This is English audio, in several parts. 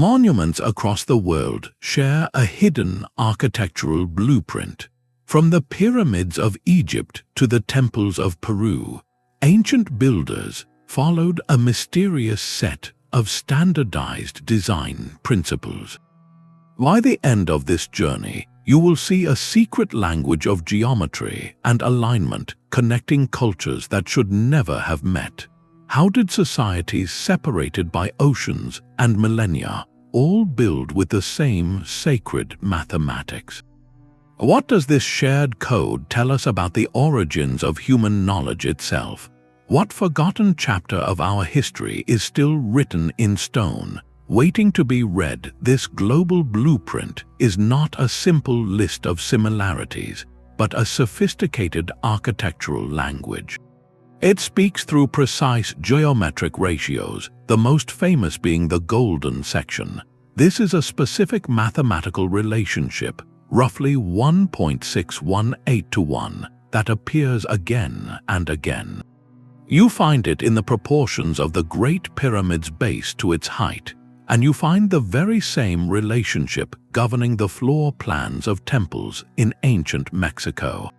monuments across the world share a hidden architectural blueprint. From the pyramids of Egypt to the temples of Peru, ancient builders followed a mysterious set of standardized design principles. By the end of this journey, you will see a secret language of geometry and alignment connecting cultures that should never have met. How did societies separated by oceans and millennia all build with the same sacred mathematics? What does this shared code tell us about the origins of human knowledge itself? What forgotten chapter of our history is still written in stone, waiting to be read? This global blueprint is not a simple list of similarities, but a sophisticated architectural language. It speaks through precise geometric ratios, the most famous being the golden section. This is a specific mathematical relationship, roughly 1.618 to 1, that appears again and again. You find it in the proportions of the Great Pyramid's base to its height, and you find the very same relationship governing the floor plans of temples in ancient Mexico.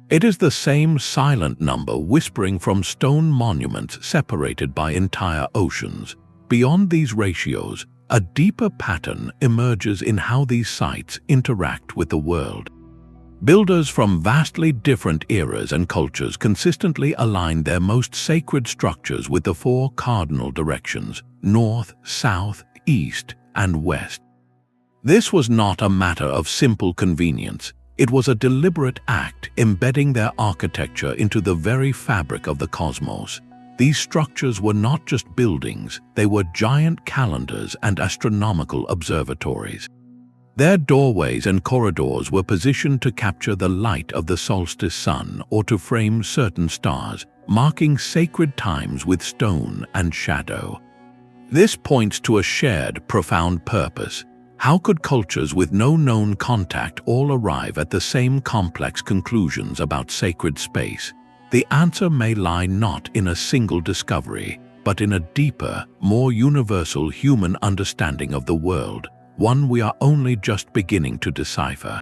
It is the same silent number whispering from stone monuments separated by entire oceans. Beyond these ratios, a deeper pattern emerges in how these sites interact with the world. Builders from vastly different eras and cultures consistently aligned their most sacred structures with the four cardinal directions: north, south, east, and west. This was not a matter of simple convenience. It was a deliberate act embedding their architecture into the very fabric of the cosmos. These structures were not just buildings, they were giant calendars and astronomical observatories. Their doorways and corridors were positioned to capture the light of the solstice sun or to frame certain stars, marking sacred times with stone and shadow. This points to a shared, profound purpose. How could cultures with no known contact all arrive at the same complex conclusions about sacred space? The answer may lie not in a single discovery, but in a deeper, more universal human understanding of the world, one we are only just beginning to decipher.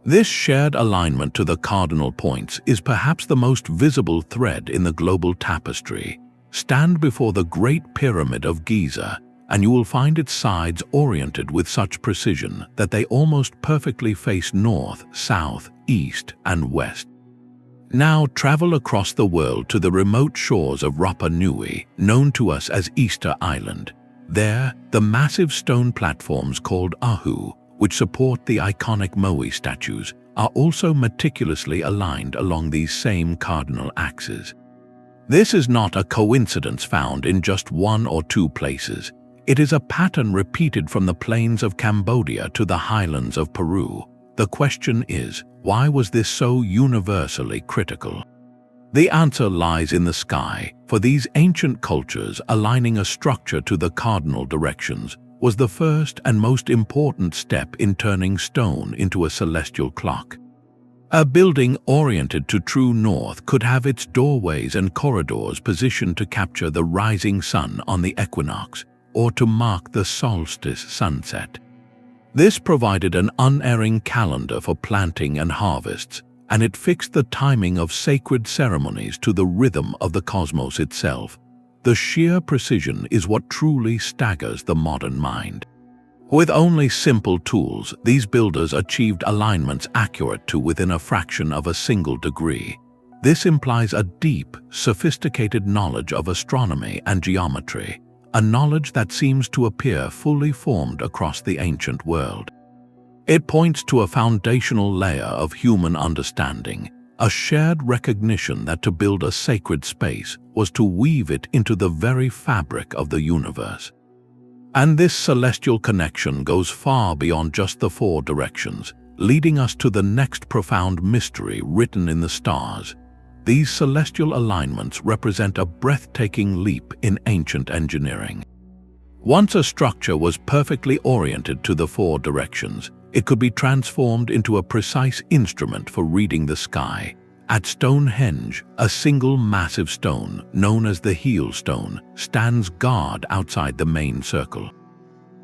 This shared alignment to the cardinal points is perhaps the most visible thread in the global tapestry. Stand before the Great Pyramid of Giza, and you will find its sides oriented with such precision that they almost perfectly face north, south, east, and west. Now travel across the world to the remote shores of Rapa Nui, known to us as Easter Island. There, the massive stone platforms called Ahu, which support the iconic Moai statues, are also meticulously aligned along these same cardinal axes. This is not a coincidence found in just one or two places. It is a pattern repeated from the plains of Cambodia to the highlands of Peru. The question is, why was this so universally critical? The answer lies in the sky. For these ancient cultures, aligning a structure to the cardinal directions was the first and most important step in turning stone into a celestial clock. A building oriented to true north could have its doorways and corridors positioned to capture the rising sun on the equinox, or to mark the solstice sunset. This provided an unerring calendar for planting and harvests, and it fixed the timing of sacred ceremonies to the rhythm of the cosmos itself. The sheer precision is what truly staggers the modern mind. With only simple tools, these builders achieved alignments accurate to within a fraction of a single degree. This implies a deep, sophisticated knowledge of astronomy and geometry, a knowledge that seems to appear fully formed across the ancient world. It points to a foundational layer of human understanding, a shared recognition that to build a sacred space was to weave it into the very fabric of the universe. And this celestial connection goes far beyond just the four directions, leading us to the next profound mystery written in the stars. These celestial alignments represent a breathtaking leap in ancient engineering. Once a structure was perfectly oriented to the four directions, it could be transformed into a precise instrument for reading the sky. At Stonehenge, a single massive stone, known as the heel stone, stands guard outside the main circle.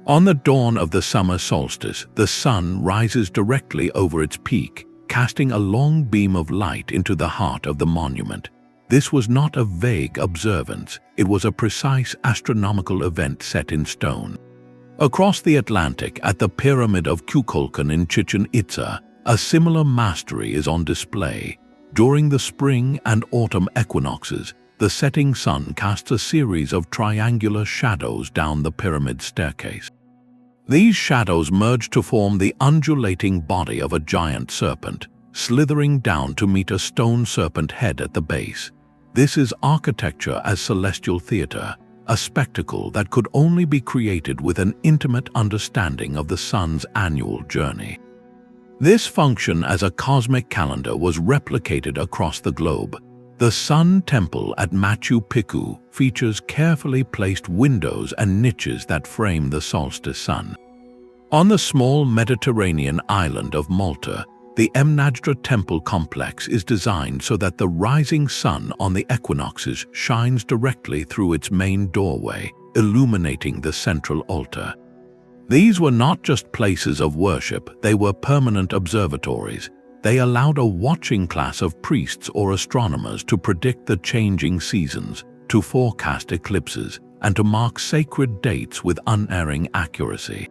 On the dawn of the summer solstice, the sun rises directly over its peak, casting a long beam of light into the heart of the monument. This was not a vague observance, it was a precise astronomical event set in stone. Across the Atlantic, at the Pyramid of Kukulkan in Chichen Itza, a similar mastery is on display. During the spring and autumn equinoxes, the setting sun casts a series of triangular shadows down the pyramid staircase. These shadows merge to form the undulating body of a giant serpent, slithering down to meet a stone serpent head at the base. This is architecture as celestial theater, a spectacle that could only be created with an intimate understanding of the sun's annual journey. This function as a cosmic calendar was replicated across the globe. The Sun Temple at Machu Picchu features carefully placed windows and niches that frame the solstice sun. On the small Mediterranean island of Malta, the Mnajdra Temple complex is designed so that the rising sun on the equinoxes shines directly through its main doorway, illuminating the central altar. These were not just places of worship, they were permanent observatories. They allowed a watching class of priests or astronomers to predict the changing seasons, to forecast eclipses, and to mark sacred dates with unerring accuracy.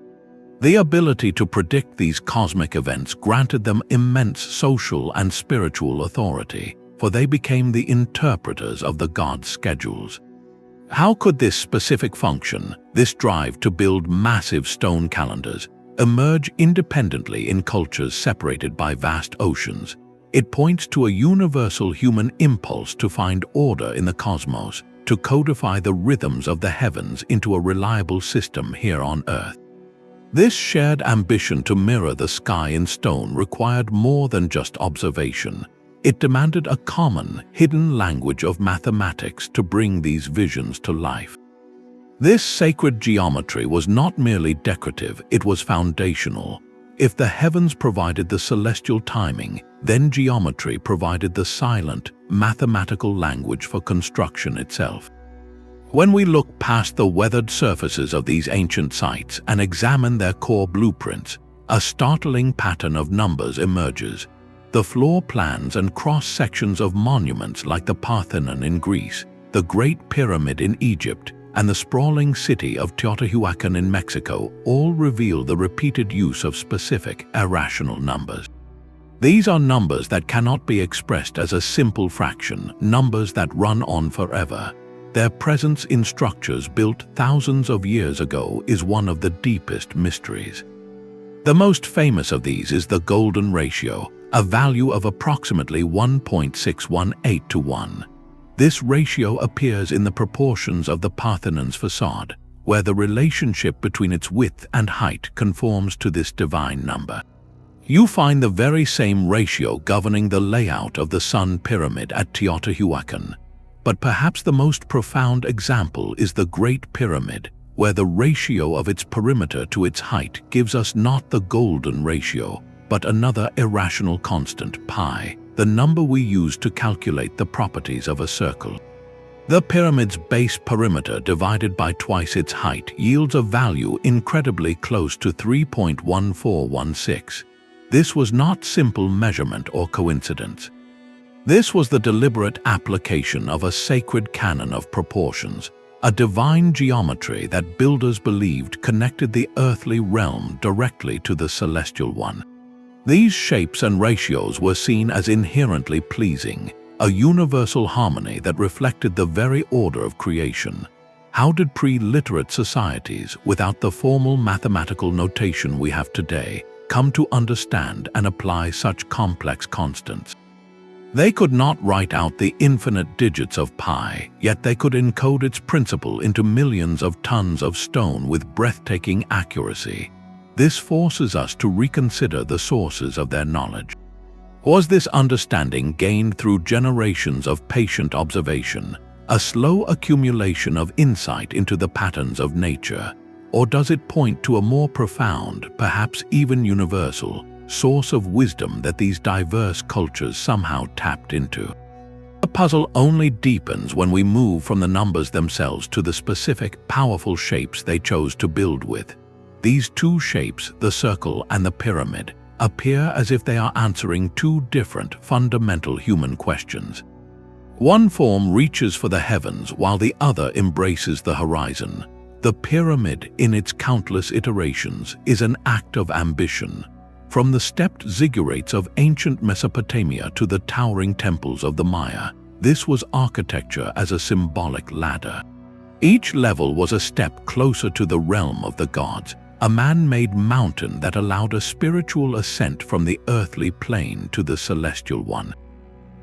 The ability to predict these cosmic events granted them immense social and spiritual authority, for they became the interpreters of the gods' schedules. How could this specific function, this drive to build massive stone calendars, emerge independently in cultures separated by vast oceans? It points to a universal human impulse to find order in the cosmos, to codify the rhythms of the heavens into a reliable system here on Earth. This shared ambition to mirror the sky in stone required more than just observation. It demanded a common, hidden language of mathematics to bring these visions to life. This sacred geometry was not merely decorative, it was foundational. If the heavens provided the celestial timing, then geometry provided the silent, mathematical language for construction itself. When we look past the weathered surfaces of these ancient sites and examine their core blueprints, a startling pattern of numbers emerges. The floor plans and cross-sections of monuments like the Parthenon in Greece, the Great Pyramid in Egypt, and the sprawling city of Teotihuacan in Mexico all reveal the repeated use of specific, irrational numbers. These are numbers that cannot be expressed as a simple fraction, numbers that run on forever. Their presence in structures built thousands of years ago is one of the deepest mysteries. The most famous of these is the golden ratio, a value of approximately 1.618 to 1. This ratio appears in the proportions of the Parthenon's facade, where the relationship between its width and height conforms to this divine number. You find the very same ratio governing the layout of the Sun Pyramid at Teotihuacan. But perhaps the most profound example is the Great Pyramid, where the ratio of its perimeter to its height gives us not the golden ratio, but another irrational constant, pi, the number we use to calculate the properties of a circle. The pyramid's base perimeter divided by twice its height yields a value incredibly close to 3.1416. This was not simple measurement or coincidence. This was the deliberate application of a sacred canon of proportions, a divine geometry that builders believed connected the earthly realm directly to the celestial one. These shapes and ratios were seen as inherently pleasing, a universal harmony that reflected the very order of creation. How did pre-literate societies, without the formal mathematical notation we have today, come to understand and apply such complex constants? They could not write out the infinite digits of pi, yet they could encode its principle into millions of tons of stone with breathtaking accuracy. This forces us to reconsider the sources of their knowledge. Was this understanding gained through generations of patient observation, a slow accumulation of insight into the patterns of nature, or does it point to a more profound, perhaps even universal, source of wisdom that these diverse cultures somehow tapped into? The puzzle only deepens when we move from the numbers themselves to the specific, powerful shapes they chose to build with. These two shapes, the circle and the pyramid, appear as if they are answering two different fundamental human questions. One form reaches for the heavens while the other embraces the horizon. The pyramid, in its countless iterations, is an act of ambition. From the stepped ziggurats of ancient Mesopotamia to the towering temples of the Maya, this was architecture as a symbolic ladder. Each level was a step closer to the realm of the gods, a man-made mountain that allowed a spiritual ascent from the earthly plane to the celestial one.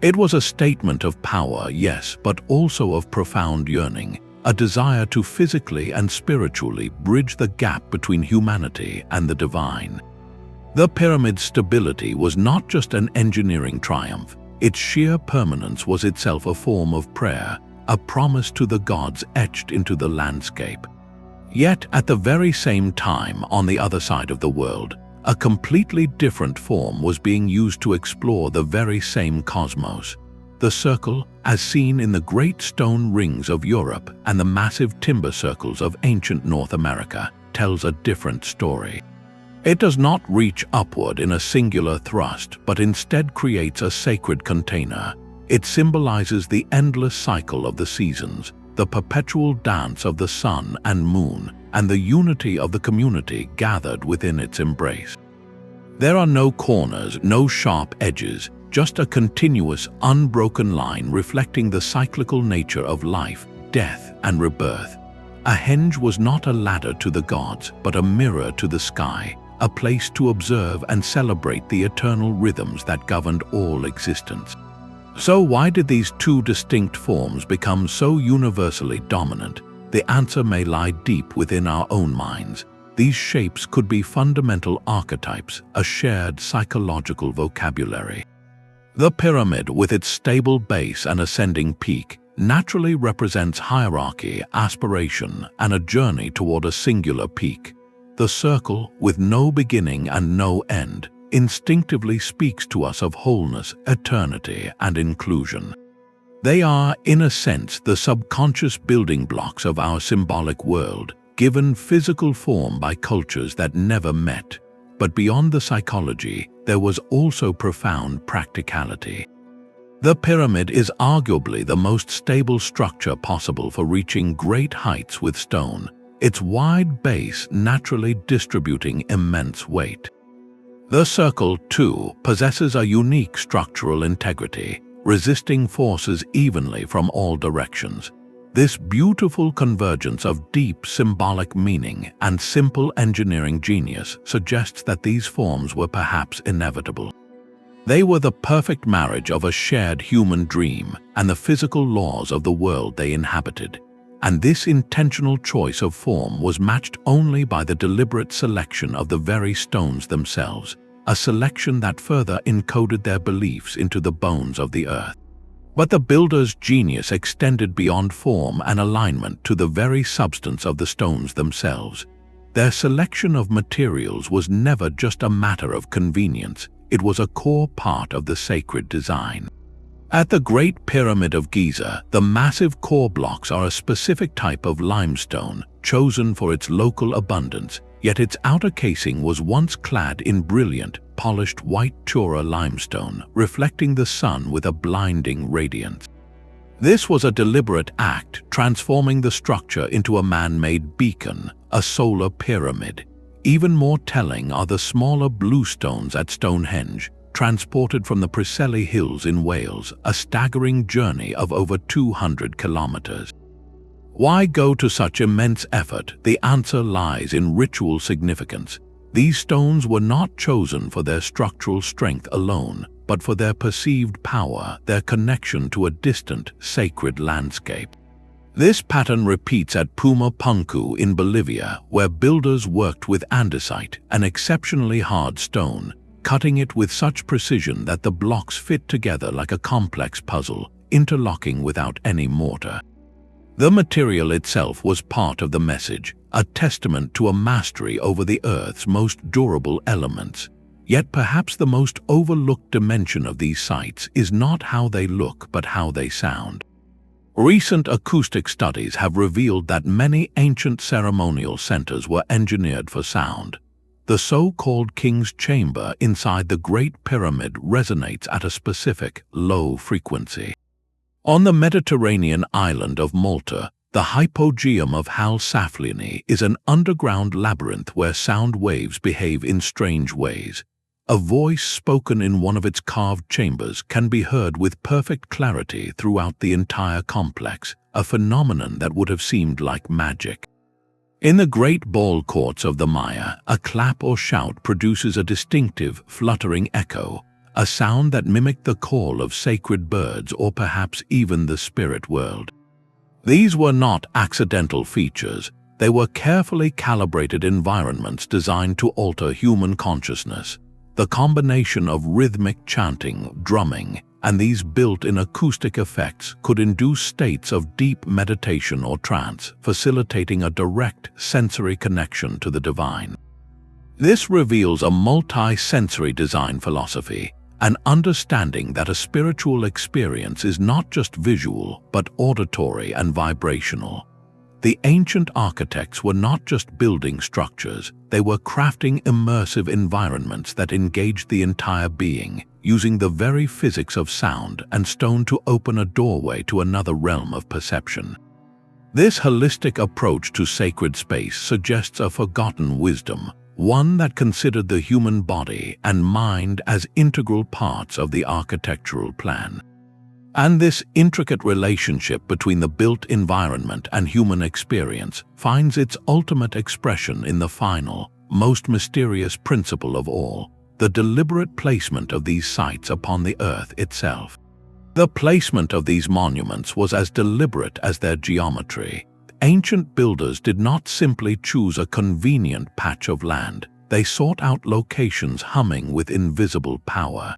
It was a statement of power, yes, but also of profound yearning, a desire to physically and spiritually bridge the gap between humanity and the divine. The pyramid's stability was not just an engineering triumph. Its sheer permanence was itself a form of prayer, a promise to the gods etched into the landscape. Yet, at the very same time, on the other side of the world, a completely different form was being used to explore the very same cosmos. The circle, as seen in the great stone rings of Europe and the massive timber circles of ancient North America, tells a different story. It does not reach upward in a singular thrust, but instead creates a sacred container. It symbolizes the endless cycle of the seasons, the perpetual dance of the sun and moon, and the unity of the community gathered within its embrace. There are no corners, no sharp edges, just a continuous, unbroken line reflecting the cyclical nature of life, death, and rebirth. A henge was not a ladder to the gods, but a mirror to the sky, a place to observe and celebrate the eternal rhythms that governed all existence. So why did these two distinct forms become so universally dominant? The answer may lie deep within our own minds. These shapes could be fundamental archetypes, a shared psychological vocabulary. The pyramid, with its stable base and ascending peak, naturally represents hierarchy, aspiration, and a journey toward a singular peak. The circle, with no beginning and no end, instinctively speaks to us of wholeness, eternity, and inclusion. They are, in a sense, the subconscious building blocks of our symbolic world, given physical form by cultures that never met. But beyond the psychology, there was also profound practicality. The pyramid is arguably the most stable structure possible for reaching great heights with stone, its wide base naturally distributing immense weight. The circle, too, possesses a unique structural integrity, resisting forces evenly from all directions. This beautiful convergence of deep symbolic meaning and simple engineering genius suggests that these forms were perhaps inevitable. They were the perfect marriage of a shared human dream and the physical laws of the world they inhabited. And this intentional choice of form was matched only by the deliberate selection of the very stones themselves, a selection that further encoded their beliefs into the bones of the earth. But the builder's genius extended beyond form and alignment to the very substance of the stones themselves. Their selection of materials was never just a matter of convenience, it was a core part of the sacred design. At the Great Pyramid of Giza, the massive core blocks are a specific type of limestone, chosen for its local abundance, yet its outer casing was once clad in brilliant, polished white Chora limestone, reflecting the sun with a blinding radiance. This was a deliberate act, transforming the structure into a man-made beacon, a solar pyramid. Even more telling are the smaller blue stones at Stonehenge, transported from the Preseli Hills in Wales, a staggering journey of over 200 kilometers. Why go to such immense effort? The answer lies in ritual significance. These stones were not chosen for their structural strength alone, but for their perceived power, their connection to a distant, sacred landscape. This pattern repeats at Puma Punku in Bolivia, where builders worked with andesite, an exceptionally hard stone, cutting it with such precision that the blocks fit together like a complex puzzle, interlocking without any mortar. The material itself was part of the message, a testament to a mastery over the Earth's most durable elements. Yet perhaps the most overlooked dimension of these sites is not how they look but how they sound. Recent acoustic studies have revealed that many ancient ceremonial centers were engineered for sound. The so-called King's Chamber inside the Great Pyramid resonates at a specific, low frequency. On the Mediterranean island of Malta, the hypogeum of Hal Saflieni is an underground labyrinth where sound waves behave in strange ways. A voice spoken in one of its carved chambers can be heard with perfect clarity throughout the entire complex, a phenomenon that would have seemed like magic. In the great ball courts of the Maya, a clap or shout produces a distinctive, fluttering echo, a sound that mimicked the call of sacred birds or perhaps even the spirit world. These were not accidental features. They were carefully calibrated environments designed to alter human consciousness. The combination of rhythmic chanting, drumming, and these built-in acoustic effects could induce states of deep meditation or trance, facilitating a direct sensory connection to the divine. This reveals a multi-sensory design philosophy, an understanding that a spiritual experience is not just visual, but auditory and vibrational. The ancient architects were not just building structures, they were crafting immersive environments that engaged the entire being, using the very physics of sound and stone to open a doorway to another realm of perception. This holistic approach to sacred space suggests a forgotten wisdom, one that considered the human body and mind as integral parts of the architectural plan. And this intricate relationship between the built environment and human experience finds its ultimate expression in the final, most mysterious principle of all, the deliberate placement of these sites upon the earth itself. The placement of these monuments was as deliberate as their geometry. Ancient builders did not simply choose a convenient patch of land, they sought out locations humming with invisible power.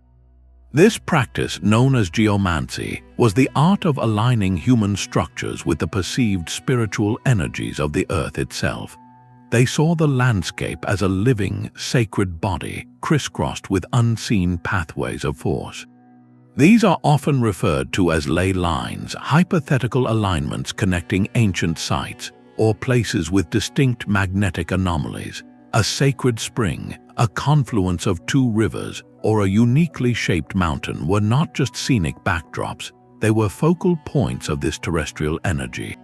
This practice, known as geomancy, was the art of aligning human structures with the perceived spiritual energies of the earth itself. They saw the landscape as a living, sacred body, crisscrossed with unseen pathways of force. These are often referred to as ley lines, hypothetical alignments connecting ancient sites, or places with distinct magnetic anomalies. A sacred spring, a confluence of two rivers, or a uniquely shaped mountain were not just scenic backdrops, they were focal points of this terrestrial energy.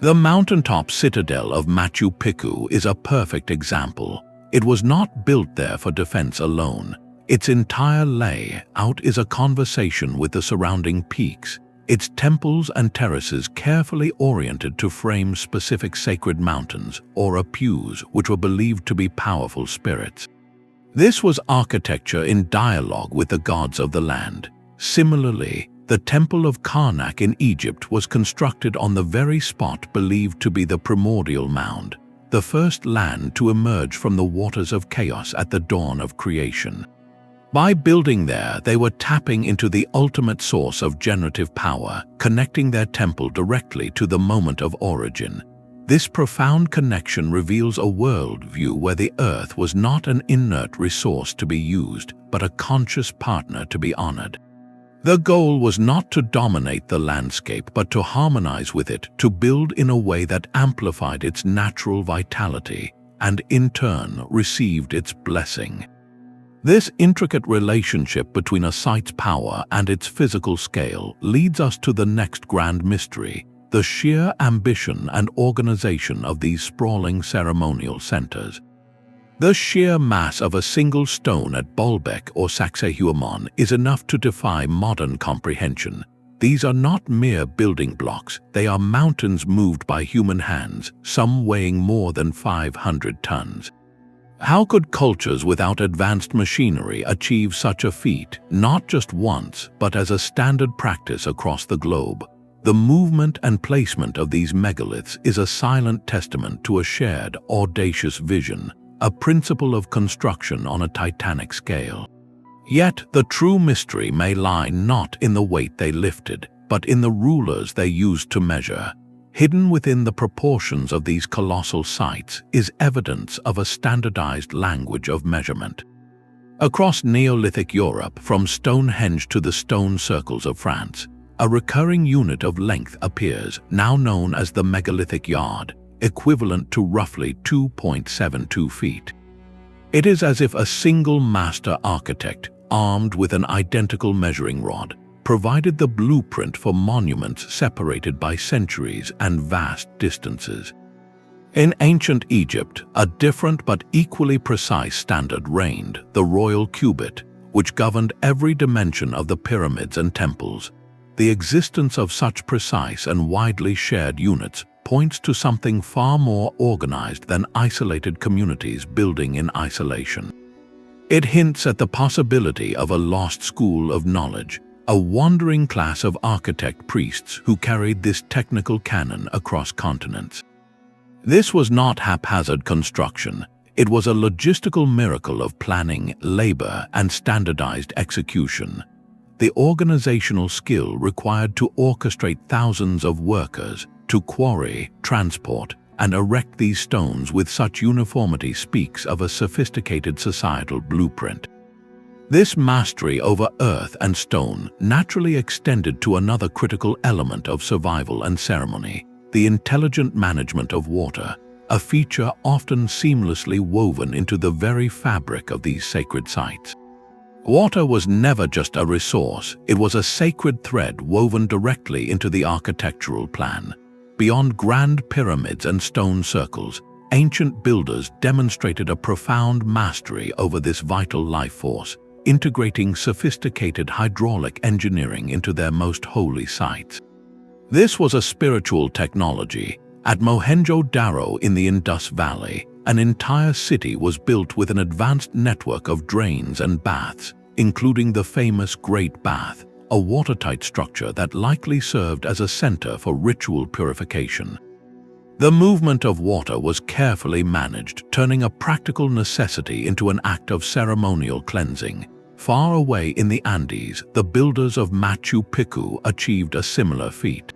The mountaintop citadel of Machu Picchu is a perfect example. It was not built there for defense alone. Its entire layout is a conversation with the surrounding peaks, its temples and terraces carefully oriented to frame specific sacred mountains or apus which were believed to be powerful spirits. This was architecture in dialogue with the gods of the land. Similarly, the Temple of Karnak in Egypt was constructed on the very spot believed to be the primordial mound, the first land to emerge from the waters of chaos at the dawn of creation. By building there, they were tapping into the ultimate source of generative power, connecting their temple directly to the moment of origin. This profound connection reveals a worldview where the earth was not an inert resource to be used, but a conscious partner to be honored. The goal was not to dominate the landscape, but to harmonize with it, to build in a way that amplified its natural vitality, and in turn received its blessing. This intricate relationship between a site's power and its physical scale leads us to the next grand mystery, the sheer ambition and organization of these sprawling ceremonial centers. The sheer mass of a single stone at Baalbek or Sacsayhuamon is enough to defy modern comprehension. These are not mere building blocks, they are mountains moved by human hands, some weighing more than 500 tons. How could cultures without advanced machinery achieve such a feat, not just once, but as a standard practice across the globe? The movement and placement of these megaliths is a silent testament to a shared, audacious vision, a principle of construction on a titanic scale. Yet the true mystery may lie not in the weight they lifted, but in the rulers they used to measure. Hidden within the proportions of these colossal sites is evidence of a standardized language of measurement. Across Neolithic Europe, from Stonehenge to the stone circles of France, a recurring unit of length appears, now known as the megalithic yard, equivalent to roughly 2.72 feet. It is as if a single master architect, armed with an identical measuring rod, provided the blueprint for monuments separated by centuries and vast distances. In ancient Egypt, a different but equally precise standard reigned, the royal cubit, which governed every dimension of the pyramids and temples. The existence of such precise and widely shared units points to something far more organized than isolated communities building in isolation. It hints at the possibility of a lost school of knowledge, a wandering class of architect priests who carried this technical canon across continents. This was not haphazard construction. It was a logistical miracle of planning, labor, and standardized execution. The organizational skill required to orchestrate thousands of workers to quarry, transport, and erect these stones with such uniformity speaks of a sophisticated societal blueprint. This mastery over earth and stone naturally extended to another critical element of survival and ceremony, the intelligent management of water, a feature often seamlessly woven into the very fabric of these sacred sites. Water was never just a resource, it was a sacred thread woven directly into the architectural plan. Beyond grand pyramids and stone circles, ancient builders demonstrated a profound mastery over this vital life force, integrating sophisticated hydraulic engineering into their most holy sites. This was a spiritual technology. At Mohenjo-Daro in the Indus Valley, an entire city was built with an advanced network of drains and baths, including the famous Great Bath, a watertight structure that likely served as a center for ritual purification. The movement of water was carefully managed, turning a practical necessity into an act of ceremonial cleansing. Far away in the Andes, the builders of Machu Picchu achieved a similar feat.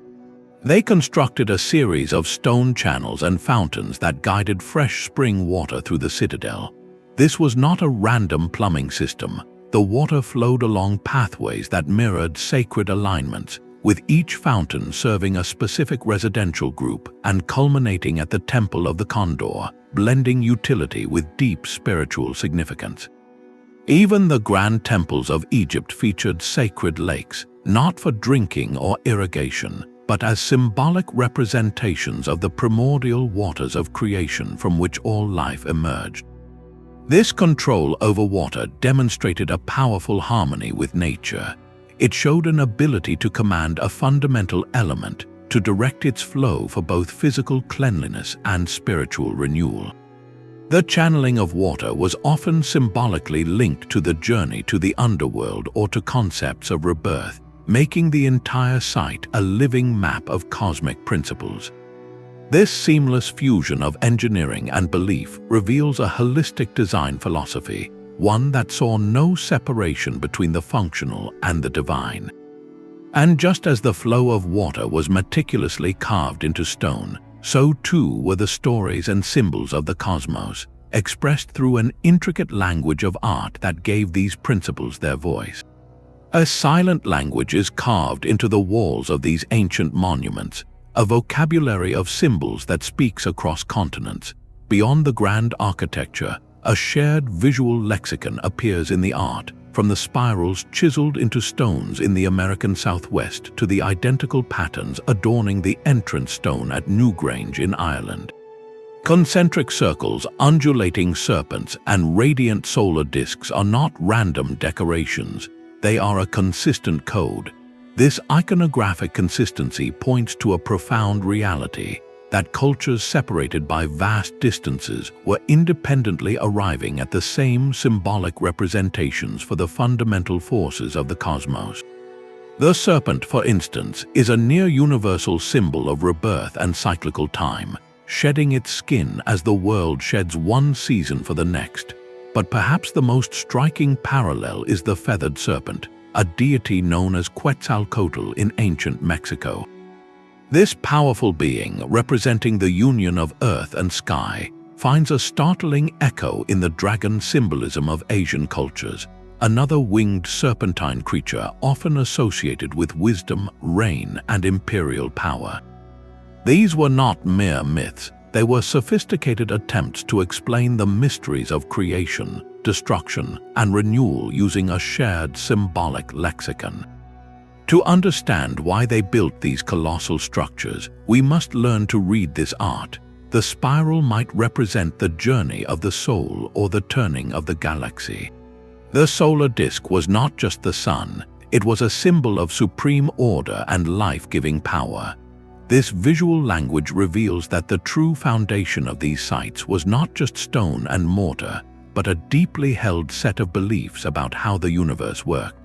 They constructed a series of stone channels and fountains that guided fresh spring water through the citadel. This was not a random plumbing system. The water flowed along pathways that mirrored sacred alignments, with each fountain serving a specific residential group and culminating at the Temple of the Condor, blending utility with deep spiritual significance. Even the grand temples of Egypt featured sacred lakes, not for drinking or irrigation, but as symbolic representations of the primordial waters of creation from which all life emerged. This control over water demonstrated a powerful harmony with nature. It showed an ability to command a fundamental element, to direct its flow for both physical cleanliness and spiritual renewal. The channeling of water was often symbolically linked to the journey to the underworld or to concepts of rebirth, making the entire site a living map of cosmic principles. This seamless fusion of engineering and belief reveals a holistic design philosophy, one that saw no separation between the functional and the divine. And just as the flow of water was meticulously carved into stone, so too were the stories and symbols of the cosmos, expressed through an intricate language of art that gave these principles their voice. A silent language is carved into the walls of these ancient monuments, a vocabulary of symbols that speaks across continents. Beyond the grand architecture, a shared visual lexicon appears in the art, from the spirals chiseled into stones in the American Southwest to the identical patterns adorning the entrance stone at Newgrange in Ireland. Concentric circles, undulating serpents, and radiant solar discs are not random decorations. They are a consistent code. This iconographic consistency points to a profound reality, that cultures separated by vast distances were independently arriving at the same symbolic representations for the fundamental forces of the cosmos. The serpent, for instance, is a near-universal symbol of rebirth and cyclical time, shedding its skin as the world sheds one season for the next. But perhaps the most striking parallel is the feathered serpent, a deity known as Quetzalcoatl in ancient Mexico. This powerful being, representing the union of earth and sky, finds a startling echo in the dragon symbolism of Asian cultures, another winged serpentine creature often associated with wisdom, reign, and imperial power. These were not mere myths, they were sophisticated attempts to explain the mysteries of creation, destruction, and renewal using a shared symbolic lexicon. To understand why they built these colossal structures, we must learn to read this art. The spiral might represent the journey of the soul or the turning of the galaxy. The solar disk was not just the sun, it was a symbol of supreme order and life-giving power. This visual language reveals that the true foundation of these sites was not just stone and mortar, but a deeply held set of beliefs about how the universe worked.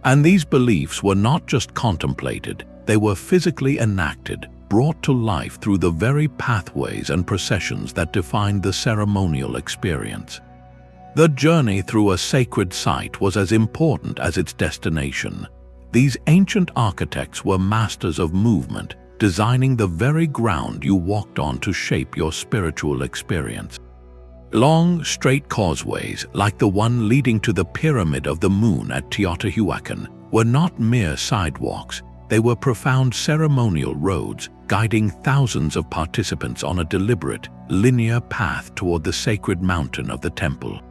And these beliefs were not just contemplated, they were physically enacted, brought to life through the very pathways and processions that defined the ceremonial experience. The journey through a sacred site was as important as its destination. These ancient architects were masters of movement, designing the very ground you walked on to shape your spiritual experience. Long, straight causeways, like the one leading to the Pyramid of the Moon at Teotihuacan, were not mere sidewalks. They were profound ceremonial roads, guiding thousands of participants on a deliberate, linear path toward the sacred mountain of the temple.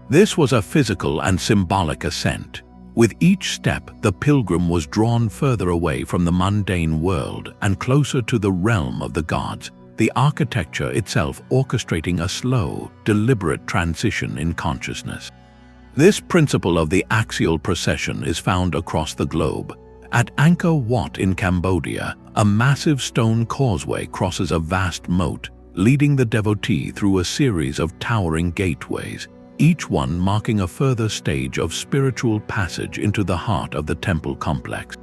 This was a physical and symbolic ascent. With each step, the pilgrim was drawn further away from the mundane world and closer to the realm of the gods, the architecture itself orchestrating a slow, deliberate transition in consciousness. This principle of the axial procession is found across the globe. At Angkor Wat in Cambodia, a massive stone causeway crosses a vast moat, leading the devotee through a series of towering gateways, each one marking a further stage of spiritual passage into the heart of the temple complex.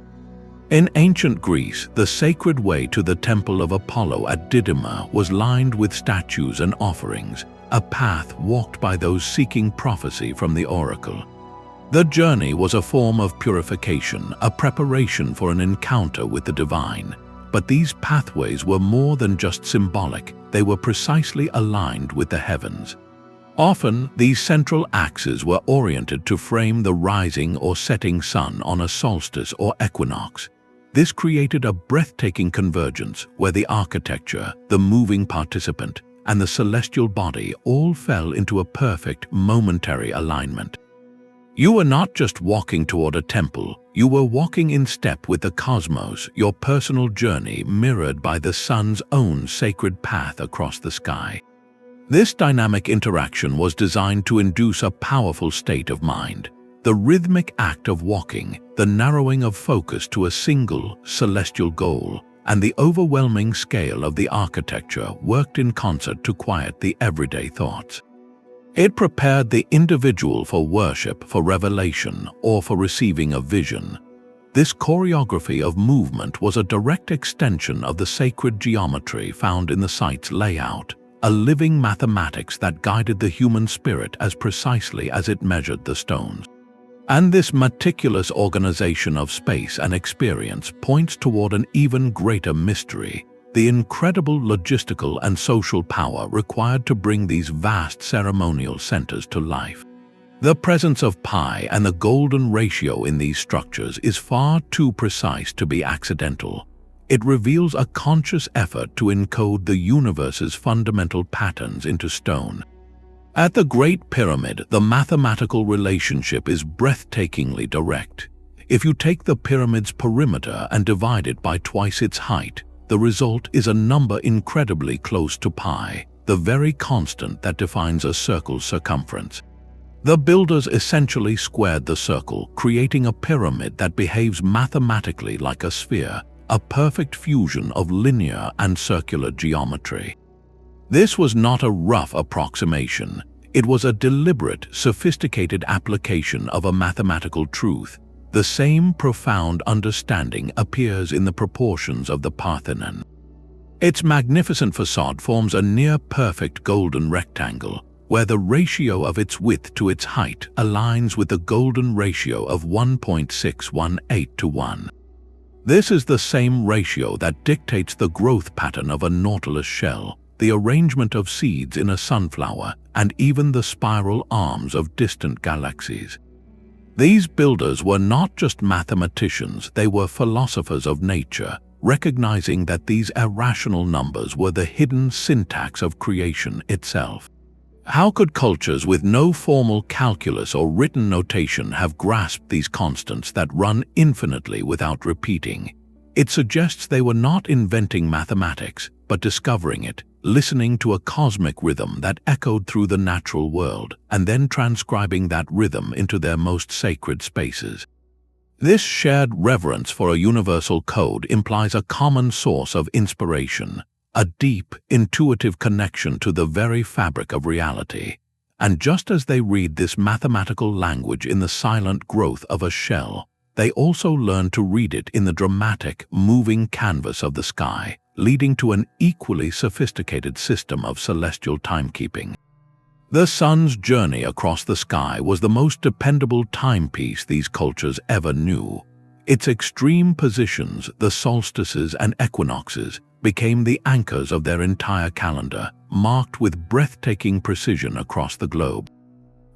In ancient Greece, the sacred way to the Temple of Apollo at Didyma was lined with statues and offerings, a path walked by those seeking prophecy from the oracle. The journey was a form of purification, a preparation for an encounter with the divine. But these pathways were more than just symbolic, they were precisely aligned with the heavens. Often, these central axes were oriented to frame the rising or setting sun on a solstice or equinox. This created a breathtaking convergence where the architecture, the moving participant, and the celestial body all fell into a perfect, momentary alignment. You were not just walking toward a temple, you were walking in step with the cosmos, your personal journey mirrored by the sun's own sacred path across the sky. This dynamic interaction was designed to induce a powerful state of mind. The rhythmic act of walking, the narrowing of focus to a single, celestial goal, and the overwhelming scale of the architecture worked in concert to quiet the everyday thoughts. It prepared the individual for worship, for revelation, or for receiving a vision. This choreography of movement was a direct extension of the sacred geometry found in the site's layout, a living mathematics that guided the human spirit as precisely as it measured the stones. And this meticulous organization of space and experience points toward an even greater mystery, the incredible logistical and social power required to bring these vast ceremonial centers to life. The presence of pi and the golden ratio in these structures is far too precise to be accidental. It reveals a conscious effort to encode the universe's fundamental patterns into stone. At the Great Pyramid, the mathematical relationship is breathtakingly direct. If you take the pyramid's perimeter and divide it by twice its height, the result is a number incredibly close to pi, the very constant that defines a circle's circumference. The builders essentially squared the circle, creating a pyramid that behaves mathematically like a sphere, a perfect fusion of linear and circular geometry. This was not a rough approximation. It was a deliberate, sophisticated application of a mathematical truth. The same profound understanding appears in the proportions of the Parthenon. Its magnificent facade forms a near-perfect golden rectangle, where the ratio of its width to its height aligns with the golden ratio of 1.618 to 1. This is the same ratio that dictates the growth pattern of a nautilus shell, the arrangement of seeds in a sunflower, and even the spiral arms of distant galaxies. These builders were not just mathematicians, they were philosophers of nature, recognizing that these irrational numbers were the hidden syntax of creation itself. How could cultures with no formal calculus or written notation have grasped these constants that run infinitely without repeating? It suggests they were not inventing mathematics, but discovering it, listening to a cosmic rhythm that echoed through the natural world, and then transcribing that rhythm into their most sacred spaces. This shared reverence for a universal code implies a common source of inspiration, a deep, intuitive connection to the very fabric of reality. And just as they read this mathematical language in the silent growth of a shell, they also learn to read it in the dramatic, moving canvas of the sky, leading to an equally sophisticated system of celestial timekeeping. The sun's journey across the sky was the most dependable timepiece these cultures ever knew. Its extreme positions, the solstices and equinoxes, became the anchors of their entire calendar, marked with breathtaking precision across the globe.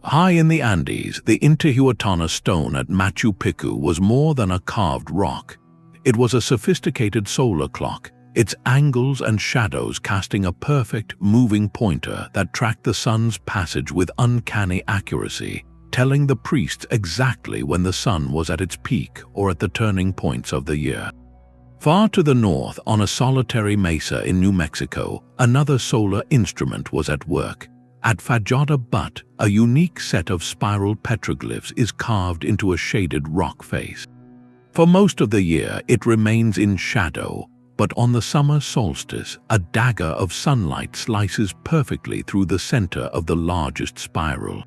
High in the Andes, the Intihuatana stone at Machu Picchu was more than a carved rock. It was a sophisticated solar clock, its angles and shadows casting a perfect, moving pointer that tracked the sun's passage with uncanny accuracy, telling the priests exactly when the sun was at its peak or at the turning points of the year. Far to the north, on a solitary mesa in New Mexico, another solar instrument was at work. At Fajada Butte, a unique set of spiral petroglyphs is carved into a shaded rock face. For most of the year, it remains in shadow, but on the summer solstice, a dagger of sunlight slices perfectly through the center of the largest spiral.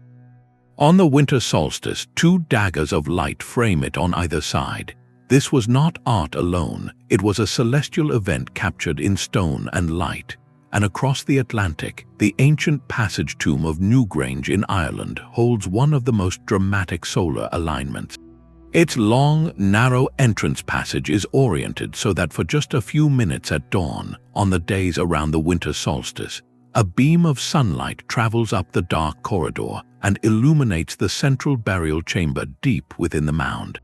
On the winter solstice, two daggers of light frame it on either side. This was not art alone, it was a celestial event captured in stone and light. And across the Atlantic, the ancient passage tomb of Newgrange in Ireland holds one of the most dramatic solar alignments. Its long, narrow entrance passage is oriented so that for just a few minutes at dawn, on the days around the winter solstice, a beam of sunlight travels up the dark corridor and illuminates the central burial chamber deep within the mound.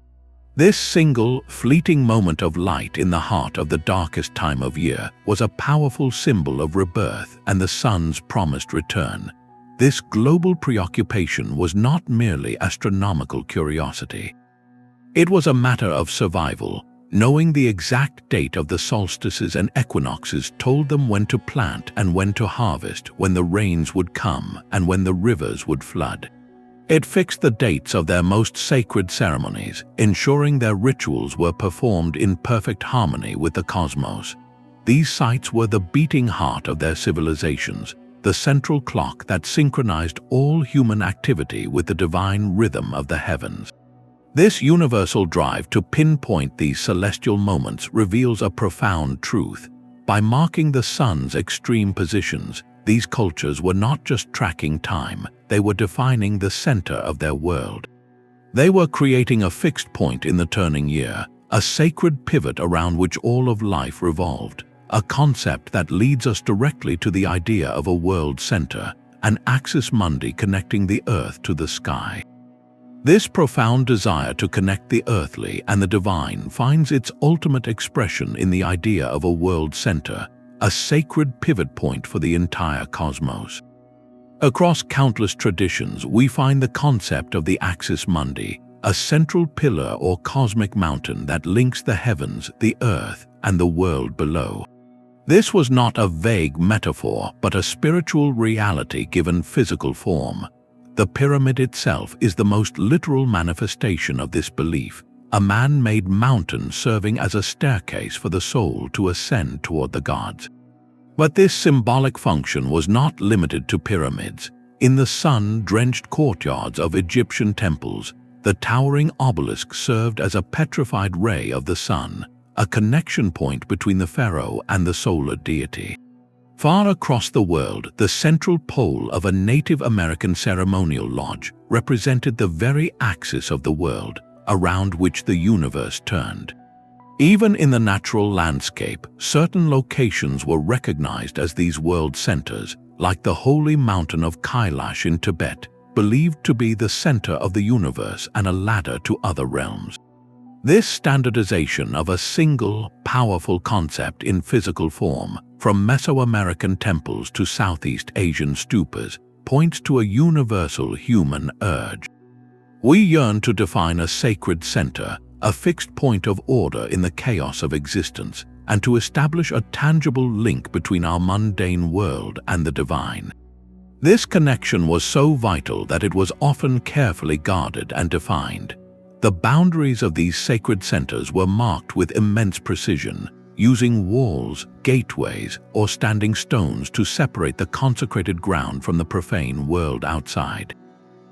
This single, fleeting moment of light in the heart of the darkest time of year was a powerful symbol of rebirth and the sun's promised return. This global preoccupation was not merely astronomical curiosity. It was a matter of survival. Knowing the exact date of the solstices and equinoxes told them when to plant and when to harvest, when the rains would come and when the rivers would flood. It fixed the dates of their most sacred ceremonies, ensuring their rituals were performed in perfect harmony with the cosmos. These sites were the beating heart of their civilizations, the central clock that synchronized all human activity with the divine rhythm of the heavens. This universal drive to pinpoint these celestial moments reveals a profound truth. By marking the sun's extreme positions, these cultures were not just tracking time, they were defining the center of their world. They were creating a fixed point in the turning year, a sacred pivot around which all of life revolved, a concept that leads us directly to the idea of a world center, an axis mundi connecting the earth to the sky. This profound desire to connect the earthly and the divine finds its ultimate expression in the idea of a world center, a sacred pivot point for the entire cosmos. Across countless traditions, we find the concept of the axis mundi, a central pillar or cosmic mountain that links the heavens, the earth, and the world below. This was not a vague metaphor, but a spiritual reality given physical form. The pyramid itself is the most literal manifestation of this belief, a man-made mountain serving as a staircase for the soul to ascend toward the gods. But this symbolic function was not limited to pyramids. In the sun-drenched courtyards of Egyptian temples, the towering obelisk served as a petrified ray of the sun, a connection point between the pharaoh and the solar deity. Far across the world, the central pole of a Native American ceremonial lodge represented the very axis of the world, around which the universe turned. Even in the natural landscape, certain locations were recognized as these world centers, like the holy mountain of Kailash in Tibet, believed to be the center of the universe and a ladder to other realms. This standardization of a single, powerful concept in physical form, from Mesoamerican temples to Southeast Asian stupas, points to a universal human urge. We yearn to define a sacred center, a fixed point of order in the chaos of existence, and to establish a tangible link between our mundane world and the divine. This connection was so vital that it was often carefully guarded and defined. The boundaries of these sacred centers were marked with immense precision, using walls, gateways, or standing stones to separate the consecrated ground from the profane world outside.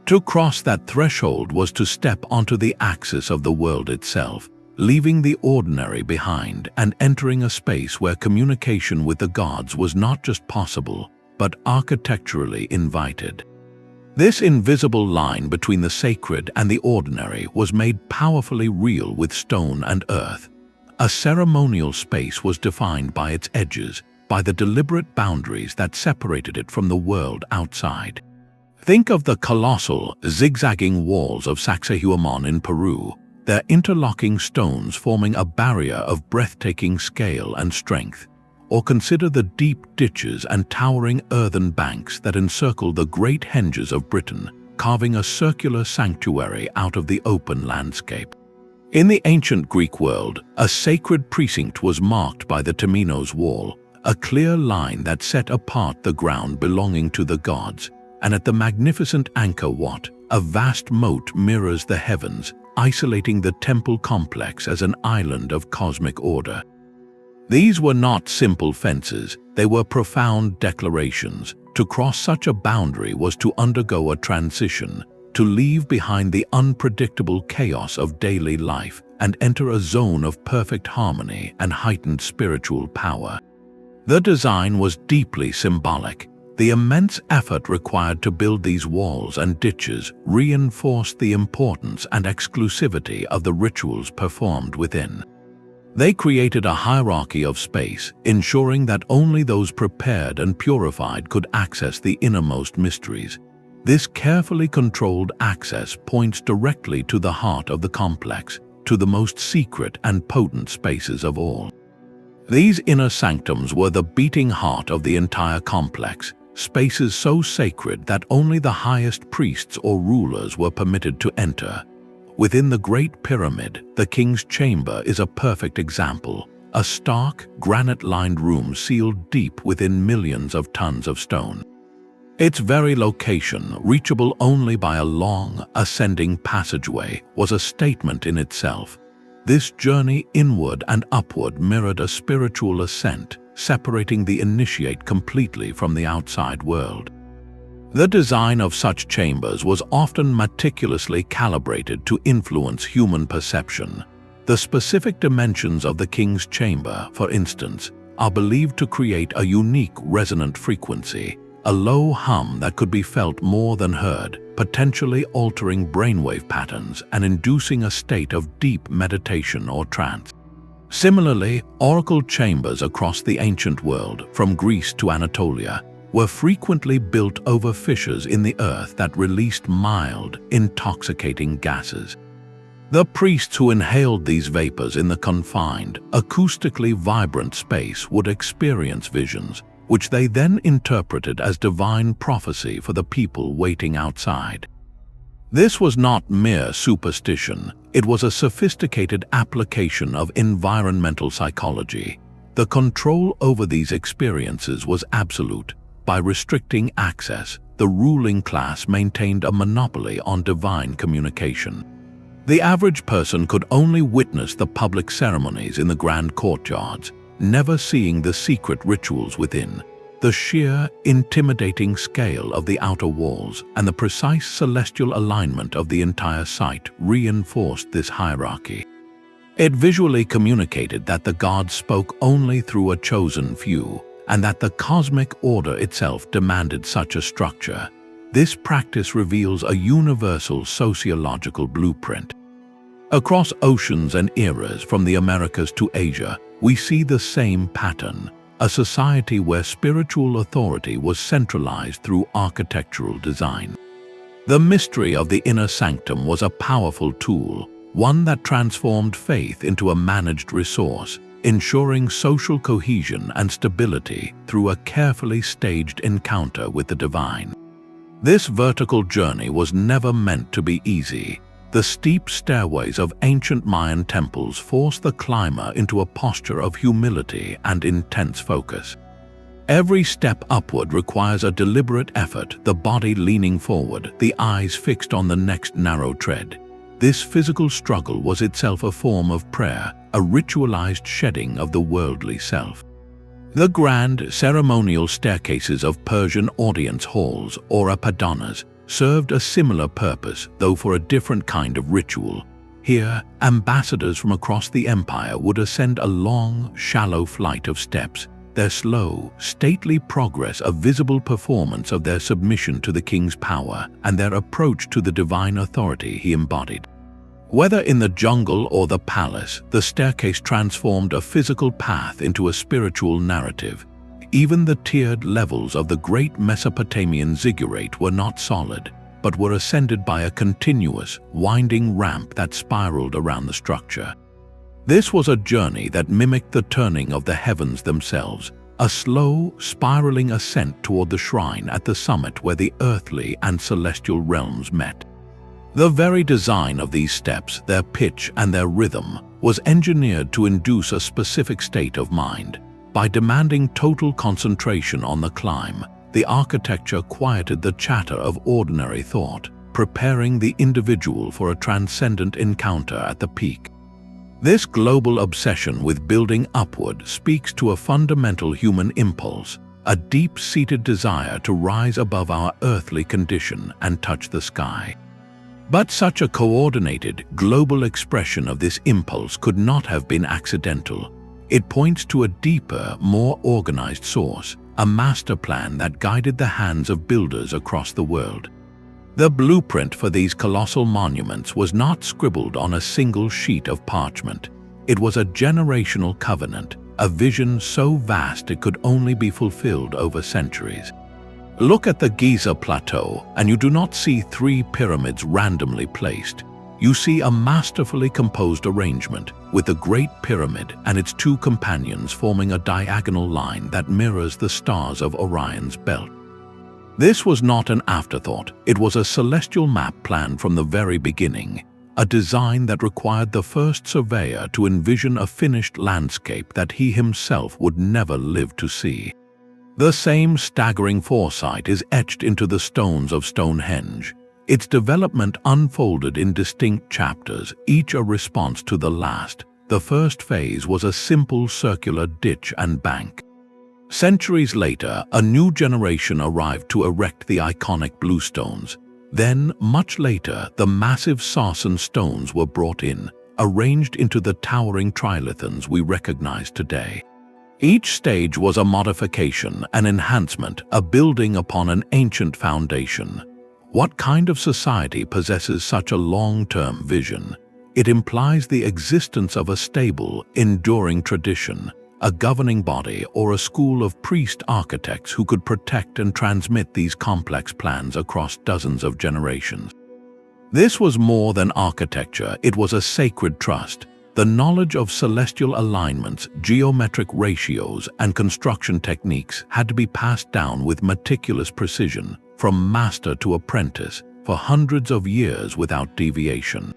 To cross that threshold was to step onto the axis of the world itself, leaving the ordinary behind and entering a space where communication with the gods was not just possible, but architecturally invited. This invisible line between the sacred and the ordinary was made powerfully real with stone and earth. A ceremonial space was defined by its edges, by the deliberate boundaries that separated it from the world outside. Think of the colossal, zigzagging walls of Sacsayhuaman in Peru, their interlocking stones forming a barrier of breathtaking scale and strength. Or consider the deep ditches and towering earthen banks that encircle the great henges of Britain, carving a circular sanctuary out of the open landscape. In the ancient Greek world, a sacred precinct was marked by the Temenos Wall, a clear line that set apart the ground belonging to the gods, and at the magnificent Angkor Wat, a vast moat mirrors the heavens, isolating the temple complex as an island of cosmic order. These were not simple fences, they were profound declarations. To cross such a boundary was to undergo a transition, to leave behind the unpredictable chaos of daily life and enter a zone of perfect harmony and heightened spiritual power. The design was deeply symbolic. The immense effort required to build these walls and ditches reinforced the importance and exclusivity of the rituals performed within. They created a hierarchy of space, ensuring that only those prepared and purified could access the innermost mysteries. This carefully controlled access points directly to the heart of the complex, to the most secret and potent spaces of all. These inner sanctums were the beating heart of the entire complex, spaces so sacred that only the highest priests or rulers were permitted to enter. Within the Great Pyramid, the King's Chamber is a perfect example, a stark, granite-lined room sealed deep within millions of tons of stone. Its very location, reachable only by a long, ascending passageway, was a statement in itself. This journey inward and upward mirrored a spiritual ascent, separating the initiate completely from the outside world. The design of such chambers was often meticulously calibrated to influence human perception. The specific dimensions of the King's Chamber, for instance, are believed to create a unique resonant frequency, a low hum that could be felt more than heard, potentially altering brainwave patterns and inducing a state of deep meditation or trance. Similarly, oracle chambers across the ancient world, from Greece to Anatolia, were frequently built over fissures in the earth that released mild, intoxicating gases. The priests who inhaled these vapors in the confined, acoustically vibrant space would experience visions, which they then interpreted as divine prophecy for the people waiting outside. This was not mere superstition, it was a sophisticated application of environmental psychology. The control over these experiences was absolute. By restricting access, the ruling class maintained a monopoly on divine communication. The average person could only witness the public ceremonies in the grand courtyards, never seeing the secret rituals within. The sheer, intimidating scale of the outer walls and the precise celestial alignment of the entire site reinforced this hierarchy. It visually communicated that the gods spoke only through a chosen few, and that the cosmic order itself demanded such a structure. This practice reveals a universal sociological blueprint. Across oceans and eras, from the Americas to Asia, we see the same pattern, a society where spiritual authority was centralized through architectural design. The mystery of the inner sanctum was a powerful tool, one that transformed faith into a managed resource, ensuring social cohesion and stability through a carefully staged encounter with the divine. This vertical journey was never meant to be easy. The steep stairways of ancient Mayan temples forced the climber into a posture of humility and intense focus. Every step upward requires a deliberate effort, the body leaning forward, the eyes fixed on the next narrow tread. This physical struggle was itself a form of prayer, a ritualized shedding of the worldly self. The grand, ceremonial staircases of Persian audience halls, or apadhanas, served a similar purpose, though for a different kind of ritual. Here, ambassadors from across the empire would ascend a long, shallow flight of steps, their slow, stately progress a visible performance of their submission to the king's power and their approach to the divine authority he embodied. Whether in the jungle or the palace, the staircase transformed a physical path into a spiritual narrative. Even the tiered levels of the great Mesopotamian ziggurat were not solid, but were ascended by a continuous, winding ramp that spiraled around the structure. This was a journey that mimicked the turning of the heavens themselves, a slow, spiraling ascent toward the shrine at the summit where the earthly and celestial realms met. The very design of these steps, their pitch and their rhythm, was engineered to induce a specific state of mind. By demanding total concentration on the climb, the architecture quieted the chatter of ordinary thought, preparing the individual for a transcendent encounter at the peak. This global obsession with building upward speaks to a fundamental human impulse, a deep-seated desire to rise above our earthly condition and touch the sky. But such a coordinated, global expression of this impulse could not have been accidental. It points to a deeper, more organized source, a master plan that guided the hands of builders across the world. The blueprint for these colossal monuments was not scribbled on a single sheet of parchment. It was a generational covenant, a vision so vast it could only be fulfilled over centuries. Look at the Giza Plateau, and you do not see three pyramids randomly placed. You see a masterfully composed arrangement, with the Great Pyramid and its two companions forming a diagonal line that mirrors the stars of Orion's belt. This was not an afterthought, it was a celestial map planned from the very beginning, a design that required the first surveyor to envision a finished landscape that he himself would never live to see. The same staggering foresight is etched into the stones of Stonehenge. Its development unfolded in distinct chapters, each a response to the last. The first phase was a simple circular ditch and bank. Centuries later, a new generation arrived to erect the iconic bluestones. Then, much later, the massive sarsen stones were brought in, arranged into the towering trilithons we recognize today. Each stage was a modification, an enhancement, a building upon an ancient foundation. What kind of society possesses such a long-term vision? It implies the existence of a stable, enduring tradition, a governing body or a school of priest architects who could protect and transmit these complex plans across dozens of generations. This was more than architecture, it was a sacred trust. The knowledge of celestial alignments, geometric ratios, and construction techniques had to be passed down with meticulous precision, from master to apprentice, for hundreds of years without deviation.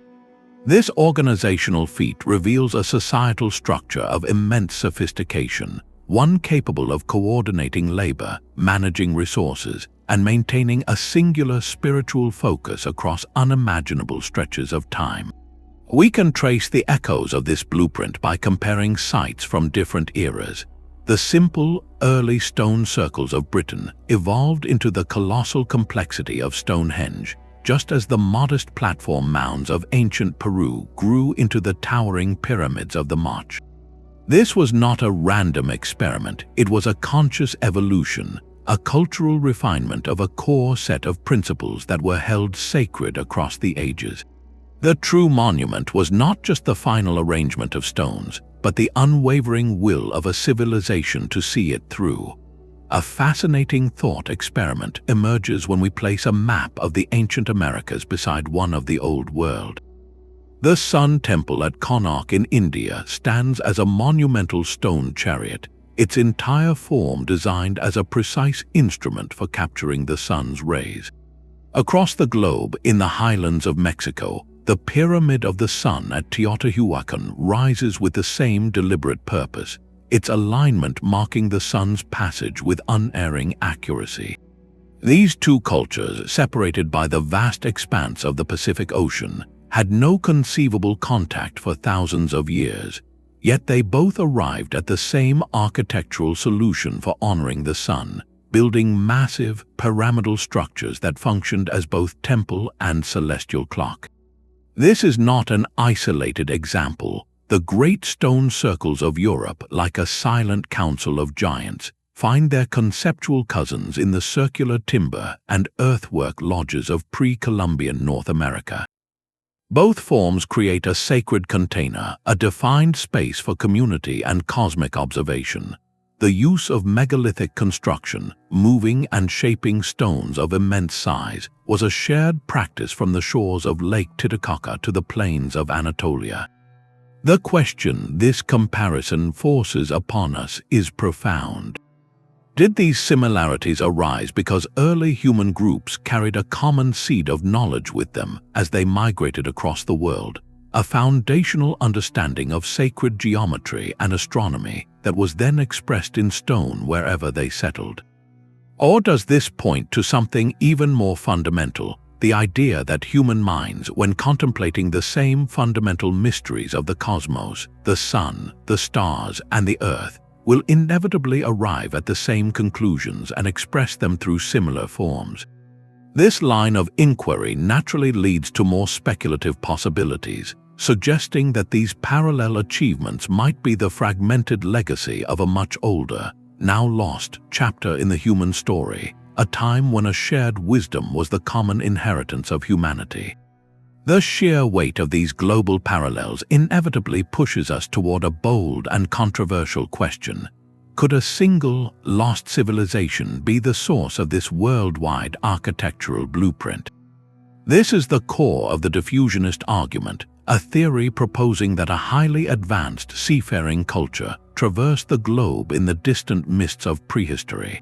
This organizational feat reveals a societal structure of immense sophistication, one capable of coordinating labor, managing resources, and maintaining a singular spiritual focus across unimaginable stretches of time. We can trace the echoes of this blueprint by comparing sites from different eras. The simple, early stone circles of Britain evolved into the colossal complexity of Stonehenge, just as the modest platform mounds of ancient Peru grew into the towering pyramids of the Moche. This was not a random experiment, it was a conscious evolution, a cultural refinement of a core set of principles that were held sacred across the ages. The true monument was not just the final arrangement of stones, but the unwavering will of a civilization to see it through. A fascinating thought experiment emerges when we place a map of the ancient Americas beside one of the Old World. The Sun Temple at Konark in India stands as a monumental stone chariot, its entire form designed as a precise instrument for capturing the sun's rays. Across the globe, in the highlands of Mexico, the Pyramid of the Sun at Teotihuacan rises with the same deliberate purpose, its alignment marking the sun's passage with unerring accuracy. These two cultures, separated by the vast expanse of the Pacific Ocean, had no conceivable contact for thousands of years, yet they both arrived at the same architectural solution for honoring the sun, building massive, pyramidal structures that functioned as both temple and celestial clock. This is not an isolated example. The great stone circles of Europe, like a silent council of giants, find their conceptual cousins in the circular timber and earthwork lodges of pre-Columbian North America. Both forms create a sacred container, a defined space for community and cosmic observation. The use of megalithic construction, moving and shaping stones of immense size, was a shared practice from the shores of Lake Titicaca to the plains of Anatolia. The question this comparison forces upon us is profound. Did these similarities arise because early human groups carried a common seed of knowledge with them as they migrated across the world, a foundational understanding of sacred geometry and astronomy that was then expressed in stone wherever they settled? Or does this point to something even more fundamental, the idea that human minds, when contemplating the same fundamental mysteries of the cosmos, the sun, the stars, and the earth, will inevitably arrive at the same conclusions and express them through similar forms? This line of inquiry naturally leads to more speculative possibilities, suggesting that these parallel achievements might be the fragmented legacy of a much older, now lost, chapter in the human story, a time when a shared wisdom was the common inheritance of humanity. The sheer weight of these global parallels inevitably pushes us toward a bold and controversial question. Could a single, lost civilization be the source of this worldwide architectural blueprint? This is the core of the diffusionist argument, a theory proposing that a highly advanced seafaring culture traversed the globe in the distant mists of prehistory.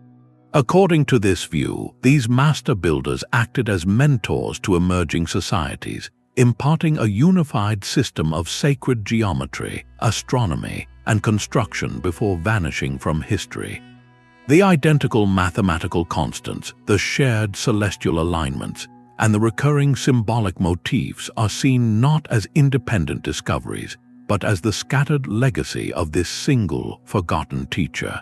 According to this view, these master builders acted as mentors to emerging societies, imparting a unified system of sacred geometry, astronomy, and construction before vanishing from history. The identical mathematical constants, the shared celestial alignments, and the recurring symbolic motifs are seen not as independent discoveries, but as the scattered legacy of this single, forgotten teacher.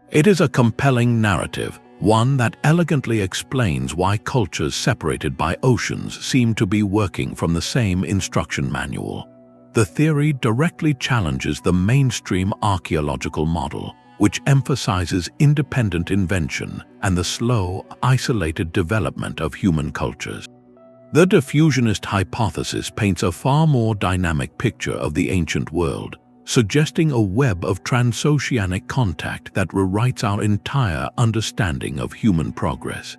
It is a compelling narrative, one that elegantly explains why cultures separated by oceans seem to be working from the same instruction manual. The theory directly challenges the mainstream archaeological model, which emphasizes independent invention and the slow, isolated development of human cultures. The diffusionist hypothesis paints a far more dynamic picture of the ancient world, suggesting a web of transoceanic contact that rewrites our entire understanding of human progress.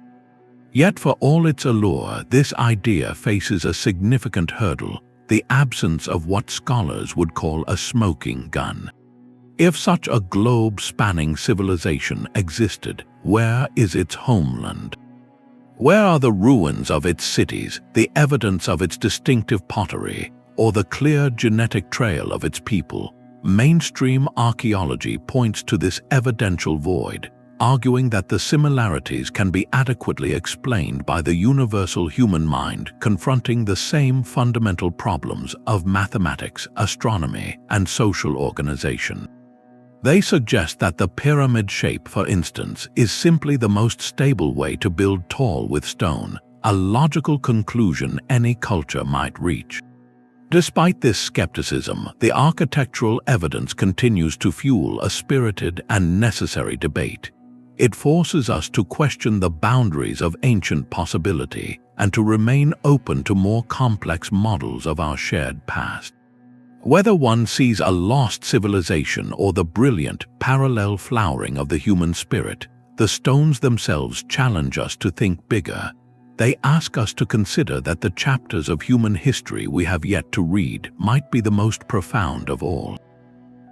Yet for all its allure, this idea faces a significant hurdle: the absence of what scholars would call a smoking gun. If such a globe-spanning civilization existed, where is its homeland? Where are the ruins of its cities, the evidence of its distinctive pottery, or the clear genetic trail of its people? Mainstream archaeology points to this evidential void, arguing that the similarities can be adequately explained by the universal human mind confronting the same fundamental problems of mathematics, astronomy, and social organization. They suggest that the pyramid shape, for instance, is simply the most stable way to build tall with stone, a logical conclusion any culture might reach. Despite this skepticism, the architectural evidence continues to fuel a spirited and necessary debate. It forces us to question the boundaries of ancient possibility and to remain open to more complex models of our shared past. Whether one sees a lost civilization or the brilliant, parallel flowering of the human spirit, the stones themselves challenge us to think bigger. They ask us to consider that the chapters of human history we have yet to read might be the most profound of all.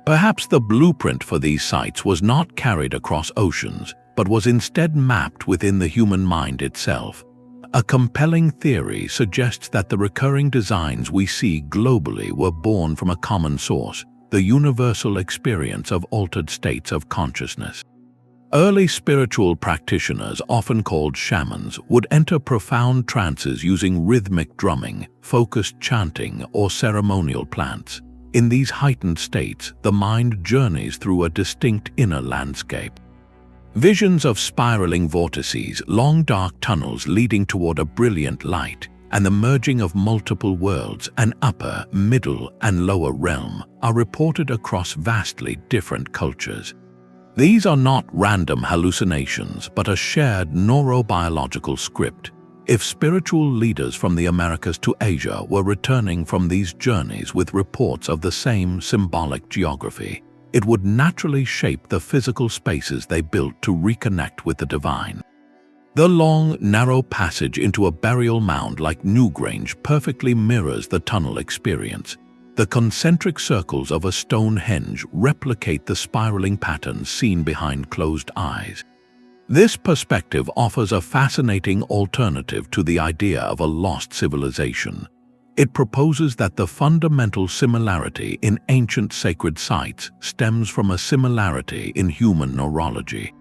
Perhaps the blueprint for these sites was not carried across oceans, but was instead mapped within the human mind itself. A compelling theory suggests that the recurring designs we see globally were born from a common source, the universal experience of altered states of consciousness. Early spiritual practitioners, often called shamans, would enter profound trances using rhythmic drumming, focused chanting, or ceremonial plants. In these heightened states, the mind journeys through a distinct inner landscape. Visions of spiraling vortices, long dark tunnels leading toward a brilliant light, and the merging of multiple worlds, an upper, middle, and lower realm, are reported across vastly different cultures. These are not random hallucinations, but a shared neurobiological script. If spiritual leaders from the Americas to Asia were returning from these journeys with reports of the same symbolic geography, it would naturally shape the physical spaces they built to reconnect with the divine. The long, narrow passage into a burial mound like Newgrange perfectly mirrors the tunnel experience. The concentric circles of a Stonehenge replicate the spiraling patterns seen behind closed eyes. This perspective offers a fascinating alternative to the idea of a lost civilization. It proposes that the fundamental similarity in ancient sacred sites stems from a similarity in human neurology.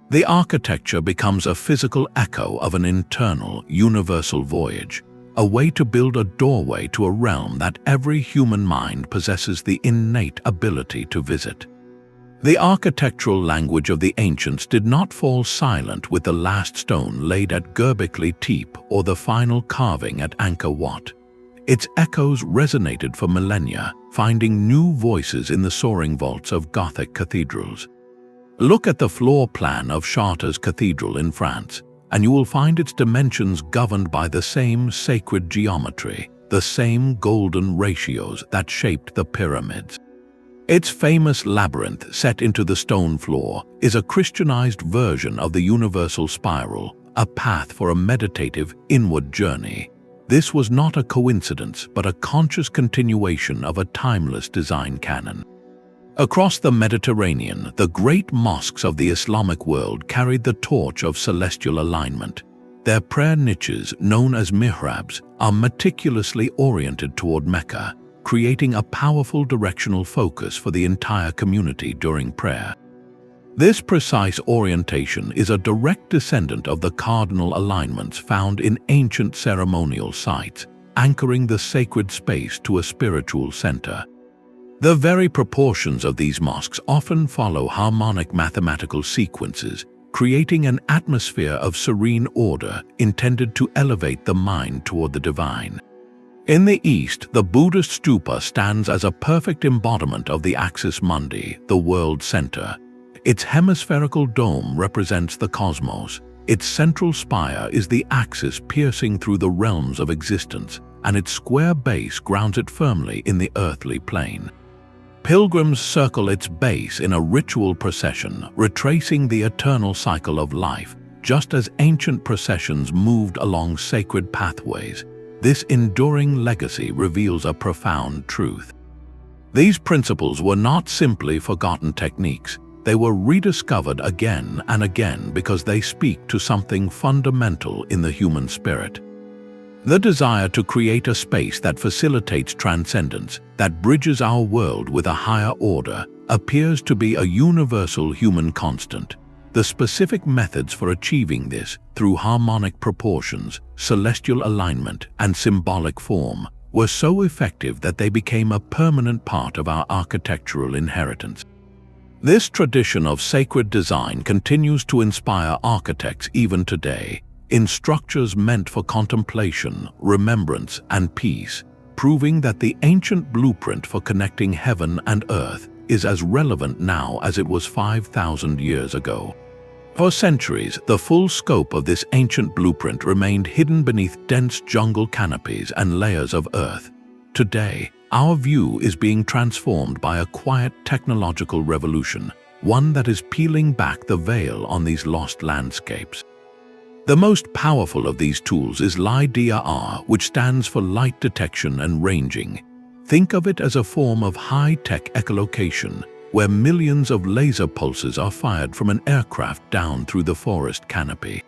The architecture becomes a physical echo of an internal, universal voyage, a way to build a doorway to a realm that every human mind possesses the innate ability to visit. The architectural language of the ancients did not fall silent with the last stone laid at Göbekli Tepe or the final carving at Angkor Wat. Its echoes resonated for millennia, finding new voices in the soaring vaults of Gothic cathedrals. Look at the floor plan of Chartres Cathedral in France, and you will find its dimensions governed by the same sacred geometry, the same golden ratios that shaped the pyramids. Its famous labyrinth set into the stone floor is a Christianized version of the universal spiral, a path for a meditative inward journey. This was not a coincidence, but a conscious continuation of a timeless design canon. Across the Mediterranean, the great mosques of the Islamic world carried the torch of celestial alignment. Their prayer niches, known as mihrabs, are meticulously oriented toward Mecca, creating a powerful directional focus for the entire community during prayer. This precise orientation is a direct descendant of the cardinal alignments found in ancient ceremonial sites, anchoring the sacred space to a spiritual center. The very proportions of these mosques often follow harmonic mathematical sequences, creating an atmosphere of serene order intended to elevate the mind toward the divine. In the East, the Buddhist stupa stands as a perfect embodiment of the axis mundi, the world center. Its hemispherical dome represents the cosmos. Its central spire is the axis piercing through the realms of existence, and its square base grounds it firmly in the earthly plane. Pilgrims circle its base in a ritual procession, retracing the eternal cycle of life, just as ancient processions moved along sacred pathways. This enduring legacy reveals a profound truth. These principles were not simply forgotten techniques. They were rediscovered again and again because they speak to something fundamental in the human spirit. The desire to create a space that facilitates transcendence, that bridges our world with a higher order, appears to be a universal human constant. The specific methods for achieving this, through harmonic proportions, celestial alignment, and symbolic form, were so effective that they became a permanent part of our architectural inheritance. This tradition of sacred design continues to inspire architects even today, in structures meant for contemplation, remembrance, and peace, proving that the ancient blueprint for connecting heaven and earth is as relevant now as it was 5,000 years ago. For centuries, the full scope of this ancient blueprint remained hidden beneath dense jungle canopies and layers of earth. Today, our view is being transformed by a quiet technological revolution. one that is peeling back the veil on these lost landscapes. The most powerful of these tools is LiDAR, which stands for light detection and ranging. Think of it as a form of high-tech echolocation, where millions of laser pulses are fired from an aircraft down through the forest canopy.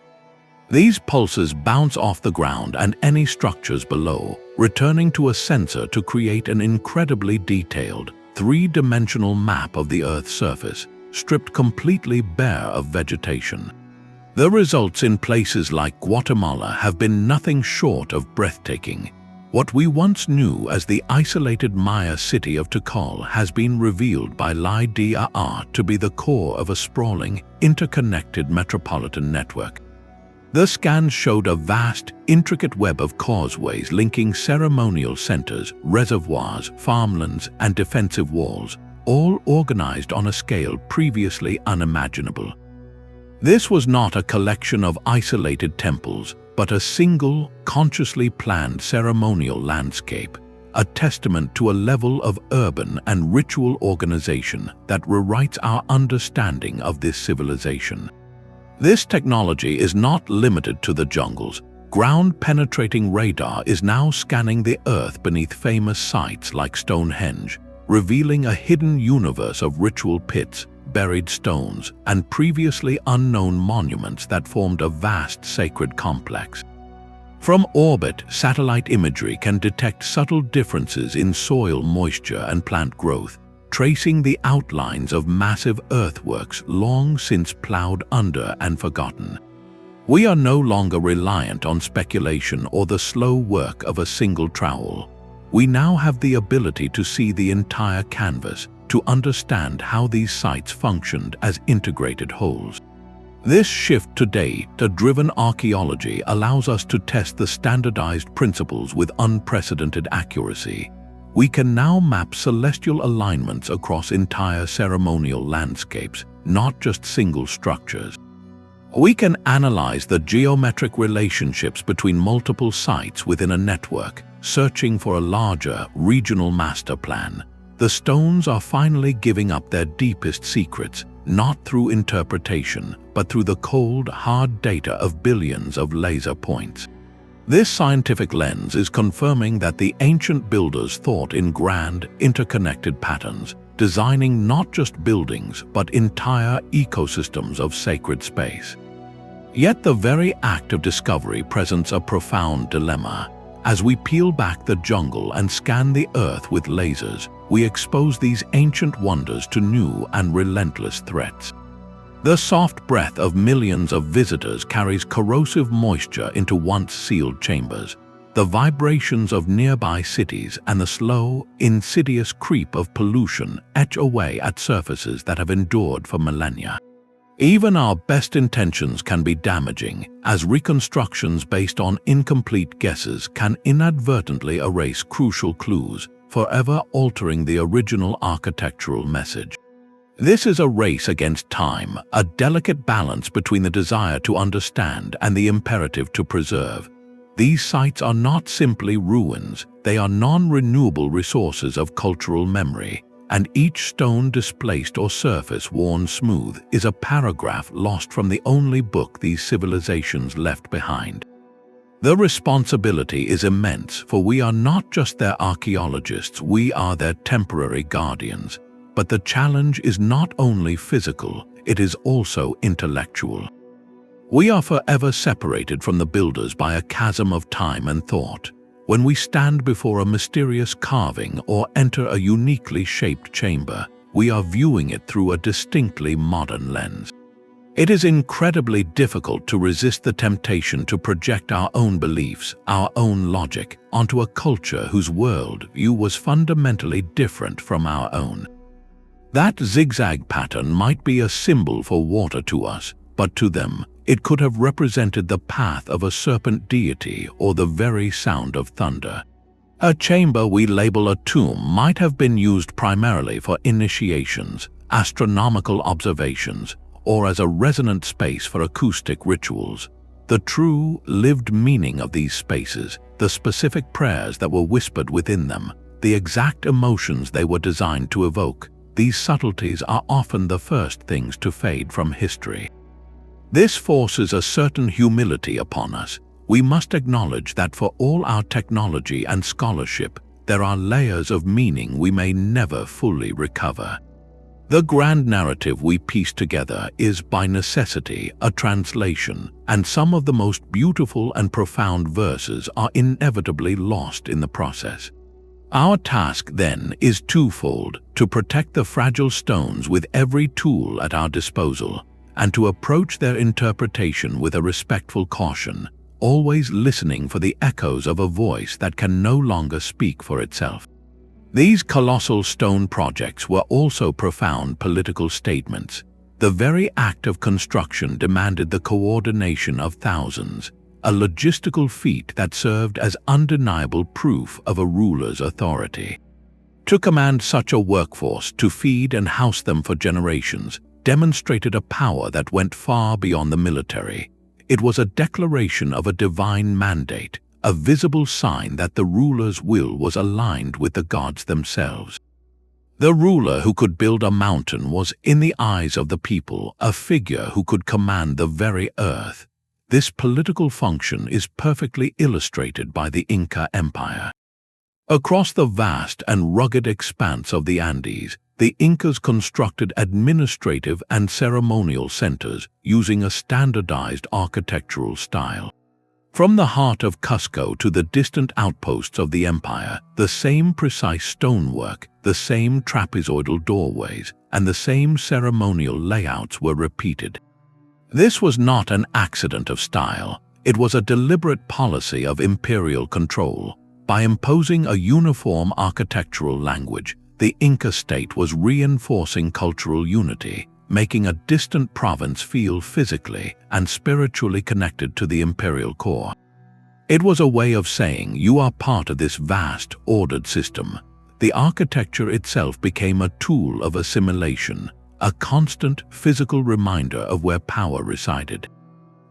These pulses bounce off the ground and any structures below, returning to a sensor to create an incredibly detailed, three-dimensional map of the Earth's surface, stripped completely bare of vegetation. The results in places like Guatemala have been nothing short of breathtaking. What we once knew as the isolated Maya city of Tikal has been revealed by LiDAR to be the core of a sprawling, interconnected metropolitan network. The scans showed a vast, intricate web of causeways linking ceremonial centers, reservoirs, farmlands, and defensive walls, all organized on a scale previously unimaginable. This was not a collection of isolated temples, but a single, consciously planned ceremonial landscape, a testament to a level of urban and ritual organization that rewrites our understanding of this civilization. This technology is not limited to the jungles. Ground-penetrating radar is now scanning the Earth beneath famous sites like Stonehenge, revealing a hidden universe of ritual pits, buried stones, and previously unknown monuments that formed a vast sacred complex. From orbit, satellite imagery can detect subtle differences in soil moisture and plant growth, tracing the outlines of massive earthworks long since plowed under and forgotten. We are no longer reliant on speculation or the slow work of a single trowel. We now have the ability to see the entire canvas, to understand how these sites functioned as integrated wholes. This shift to data-driven archaeology allows us to test the standardized principles with unprecedented accuracy. We can now map celestial alignments across entire ceremonial landscapes, not just single structures. We can analyze the geometric relationships between multiple sites within a network, searching for a larger, regional master plan. The stones are finally giving up their deepest secrets, not through interpretation, but through the cold, hard data of billions of laser points. This scientific lens is confirming that the ancient builders thought in grand, interconnected patterns, designing not just buildings, but entire ecosystems of sacred space. Yet the very act of discovery presents a profound dilemma. As we peel back the jungle and scan the Earth with lasers, we expose these ancient wonders to new and relentless threats. The soft breath of millions of visitors carries corrosive moisture into once sealed chambers. The vibrations of nearby cities and the slow, insidious creep of pollution etch away at surfaces that have endured for millennia. Even our best intentions can be damaging, as reconstructions based on incomplete guesses can inadvertently erase crucial clues, forever altering the original architectural message. This is a race against time, a delicate balance between the desire to understand and the imperative to preserve. These sites are not simply ruins, they are non-renewable resources of cultural memory, and each stone displaced or surface worn smooth is a paragraph lost from the only book these civilizations left behind. The responsibility is immense, for we are not just their archaeologists, we are their temporary guardians. But the challenge is not only physical, it is also intellectual. We are forever separated from the builders by a chasm of time and thought. When we stand before a mysterious carving or enter a uniquely shaped chamber, we are viewing it through a distinctly modern lens. It is incredibly difficult to resist the temptation to project our own beliefs, our own logic, onto a culture whose worldview was fundamentally different from our own. That zigzag pattern might be a symbol for water to us, but to them, it could have represented the path of a serpent deity or the very sound of thunder. A chamber we label a tomb might have been used primarily for initiations, astronomical observations, or as a resonant space for acoustic rituals. The true, lived meaning of these spaces, the specific prayers that were whispered within them, the exact emotions they were designed to evoke, these subtleties are often the first things to fade from history. This forces a certain humility upon us. We must acknowledge that for all our technology and scholarship, there are layers of meaning we may never fully recover. The grand narrative we piece together is, by necessity, a translation, and some of the most beautiful and profound verses are inevitably lost in the process. Our task, then, is twofold: to protect the fragile stones with every tool at our disposal, and to approach their interpretation with a respectful caution, always listening for the echoes of a voice that can no longer speak for itself. These colossal stone projects were also profound political statements. The very act of construction demanded the coordination of thousands, a logistical feat that served as undeniable proof of a ruler's authority. To command such a workforce, to feed and house them for generations, demonstrated a power that went far beyond the military. It was a declaration of a divine mandate, a visible sign that the ruler's will was aligned with the gods themselves. The ruler who could build a mountain was, in the eyes of the people, a figure who could command the very earth. This political function is perfectly illustrated by the Inca Empire. Across the vast and rugged expanse of the Andes, the Incas constructed administrative and ceremonial centers using a standardized architectural style. From the heart of Cusco to the distant outposts of the empire, the same precise stonework, the same trapezoidal doorways, and the same ceremonial layouts were repeated. This was not an accident of style. It was a deliberate policy of imperial control. By imposing a uniform architectural language, the Inca state was reinforcing cultural unity, making a distant province feel physically and spiritually connected to the imperial core. It was a way of saying, you are part of this vast, ordered system. The architecture itself became a tool of assimilation, a constant physical reminder of where power resided.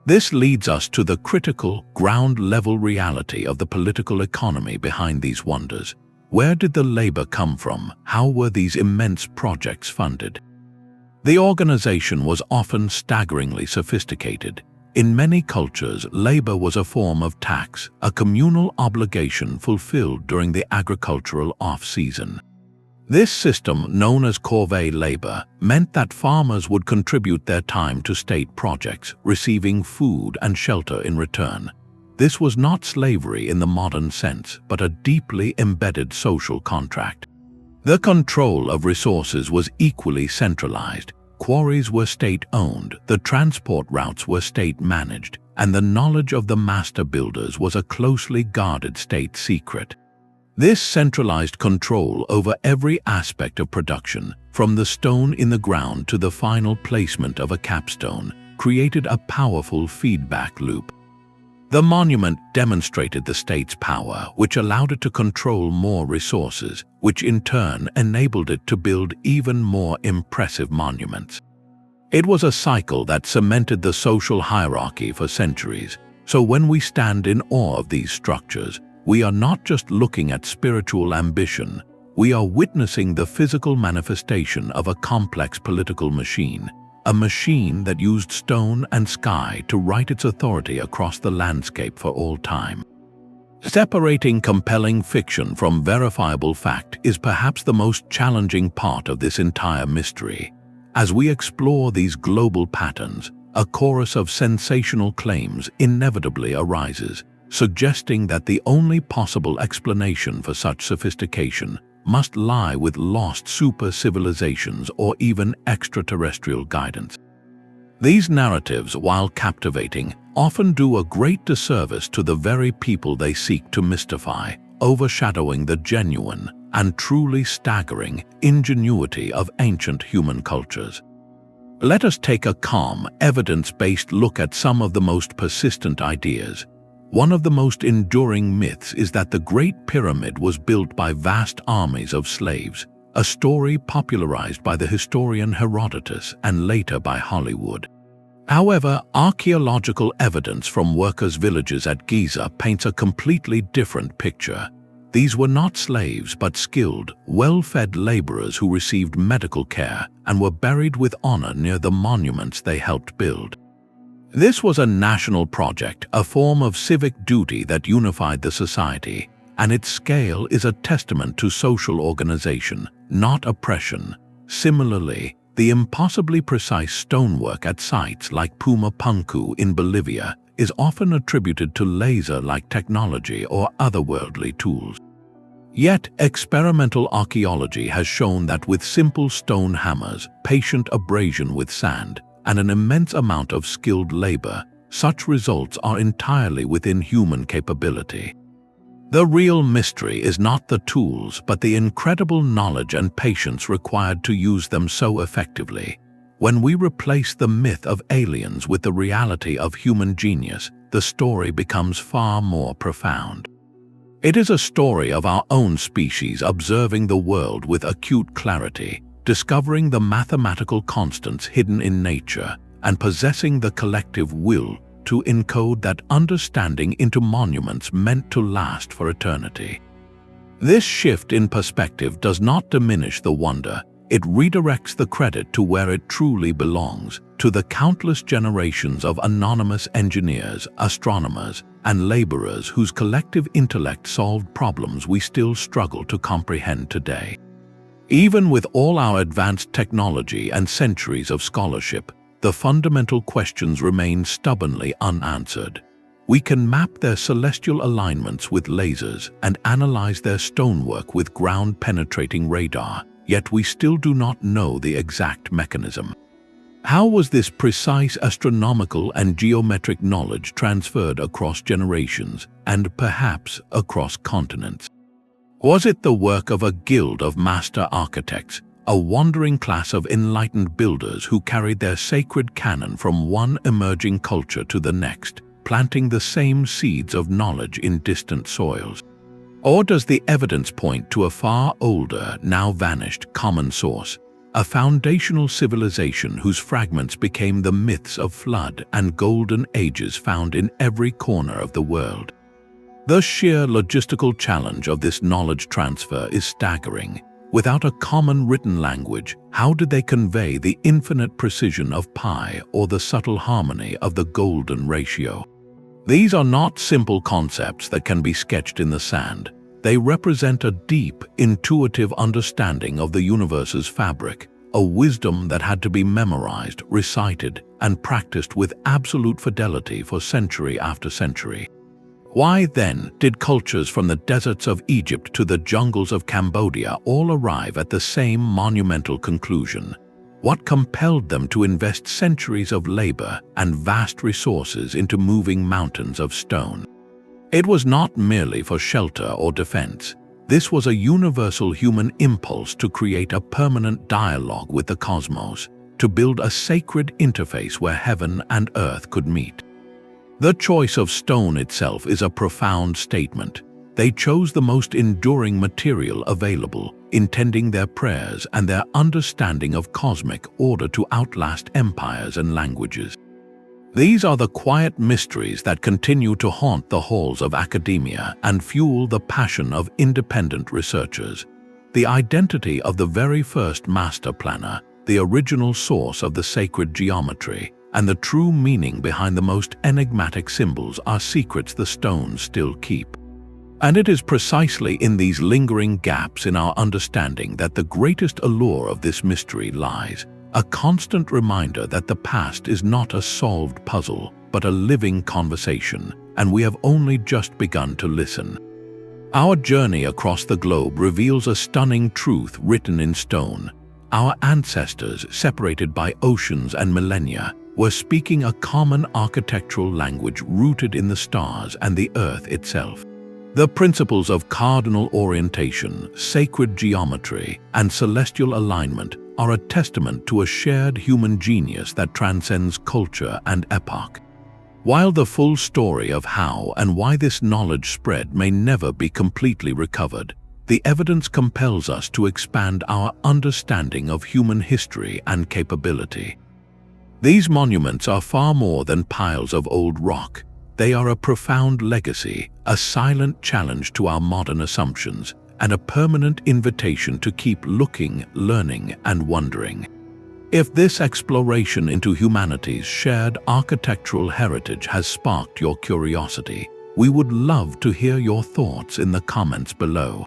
This leads us to the critical, ground-level reality of the political economy behind these wonders. Where did the labor come from? How were these immense projects funded? The organization was often staggeringly sophisticated. In many cultures, labor was a form of tax, a communal obligation fulfilled during the agricultural off-season. This system, known as corvée labor, meant that farmers would contribute their time to state projects, receiving food and shelter in return. This was not slavery in the modern sense, but a deeply embedded social contract. The control of resources was equally centralized. Quarries were state-owned, the transport routes were state-managed, and the knowledge of the master builders was a closely guarded state secret. This centralized control over every aspect of production, from the stone in the ground to the final placement of a capstone, created a powerful feedback loop. The monument demonstrated the state's power, which allowed it to control more resources, which in turn enabled it to build even more impressive monuments. It was a cycle that cemented the social hierarchy for centuries. So when we stand in awe of these structures, we are not just looking at spiritual ambition, we are witnessing the physical manifestation of a complex political machine, a machine that used stone and sky to write its authority across the landscape for all time. Separating compelling fiction from verifiable fact is perhaps the most challenging part of this entire mystery. As we explore these global patterns, a chorus of sensational claims inevitably arises, suggesting that the only possible explanation for such sophistication must lie with lost super-civilizations or even extraterrestrial guidance. These narratives, while captivating, often do a great disservice to the very people they seek to mystify, overshadowing the genuine and truly staggering ingenuity of ancient human cultures. Let us take a calm, evidence-based look at some of the most persistent ideas. One of the most enduring myths is that the Great Pyramid was built by vast armies of slaves, a story popularized by the historian Herodotus and later by Hollywood. However, archaeological evidence from workers' villages at Giza paints a completely different picture. These were not slaves but skilled, well-fed laborers who received medical care and were buried with honor near the monuments they helped build. This was a national project, a form of civic duty that unified the society, and its scale is a testament to social organization, not oppression. Similarly, the impossibly precise stonework at sites like Pumapunku in Bolivia is often attributed to laser-like technology or otherworldly tools. Yet, experimental archaeology has shown that with simple stone hammers, patient abrasion with sand, and an immense amount of skilled labor, such results are entirely within human capability. The real mystery is not the tools, but the incredible knowledge and patience required to use them so effectively. When we replace the myth of aliens with the reality of human genius, the story becomes far more profound. It is a story of our own species observing the world with acute clarity, discovering the mathematical constants hidden in nature, and possessing the collective will to encode that understanding into monuments meant to last for eternity. This shift in perspective does not diminish the wonder, it redirects the credit to where it truly belongs, to the countless generations of anonymous engineers, astronomers, and laborers whose collective intellect solved problems we still struggle to comprehend today. Even with all our advanced technology and centuries of scholarship, the fundamental questions remain stubbornly unanswered. We can map their celestial alignments with lasers and analyze their stonework with ground-penetrating radar, yet we still do not know the exact mechanism. How was this precise astronomical and geometric knowledge transferred across generations and perhaps across continents? Was it the work of a guild of master architects, a wandering class of enlightened builders who carried their sacred canon from one emerging culture to the next, planting the same seeds of knowledge in distant soils? Or does the evidence point to a far older, now vanished common source, a foundational civilization whose fragments became the myths of flood and golden ages found in every corner of the world? The sheer logistical challenge of this knowledge transfer is staggering. Without a common written language, how did they convey the infinite precision of pi or the subtle harmony of the golden ratio? These are not simple concepts that can be sketched in the sand. They represent a deep, intuitive understanding of the universe's fabric, a wisdom that had to be memorized, recited, and practiced with absolute fidelity for century after century. Why, then, did cultures from the deserts of Egypt to the jungles of Cambodia all arrive at the same monumental conclusion? What compelled them to invest centuries of labor and vast resources into moving mountains of stone? It was not merely for shelter or defense. This was a universal human impulse to create a permanent dialogue with the cosmos, to build a sacred interface where heaven and earth could meet. The choice of stone itself is a profound statement. They chose the most enduring material available, intending their prayers and their understanding of cosmic order to outlast empires and languages. These are the quiet mysteries that continue to haunt the halls of academia and fuel the passion of independent researchers. The identity of the very first master planner, the original source of the sacred geometry, and the true meaning behind the most enigmatic symbols are secrets the stones still keep. And it is precisely in these lingering gaps in our understanding that the greatest allure of this mystery lies, a constant reminder that the past is not a solved puzzle, but a living conversation, and we have only just begun to listen. Our journey across the globe reveals a stunning truth written in stone. Our ancestors, separated by oceans and millennia, were speaking a common architectural language rooted in the stars and the earth itself. The principles of cardinal orientation, sacred geometry, and celestial alignment are a testament to a shared human genius that transcends culture and epoch. While the full story of how and why this knowledge spread may never be completely recovered, the evidence compels us to expand our understanding of human history and capability. These monuments are far more than piles of old rock. They are a profound legacy, a silent challenge to our modern assumptions, and a permanent invitation to keep looking, learning, and wondering. If this exploration into humanity's shared architectural heritage has sparked your curiosity, we would love to hear your thoughts in the comments below.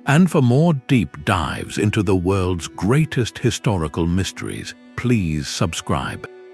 And for more deep dives into the world's greatest historical mysteries, please subscribe.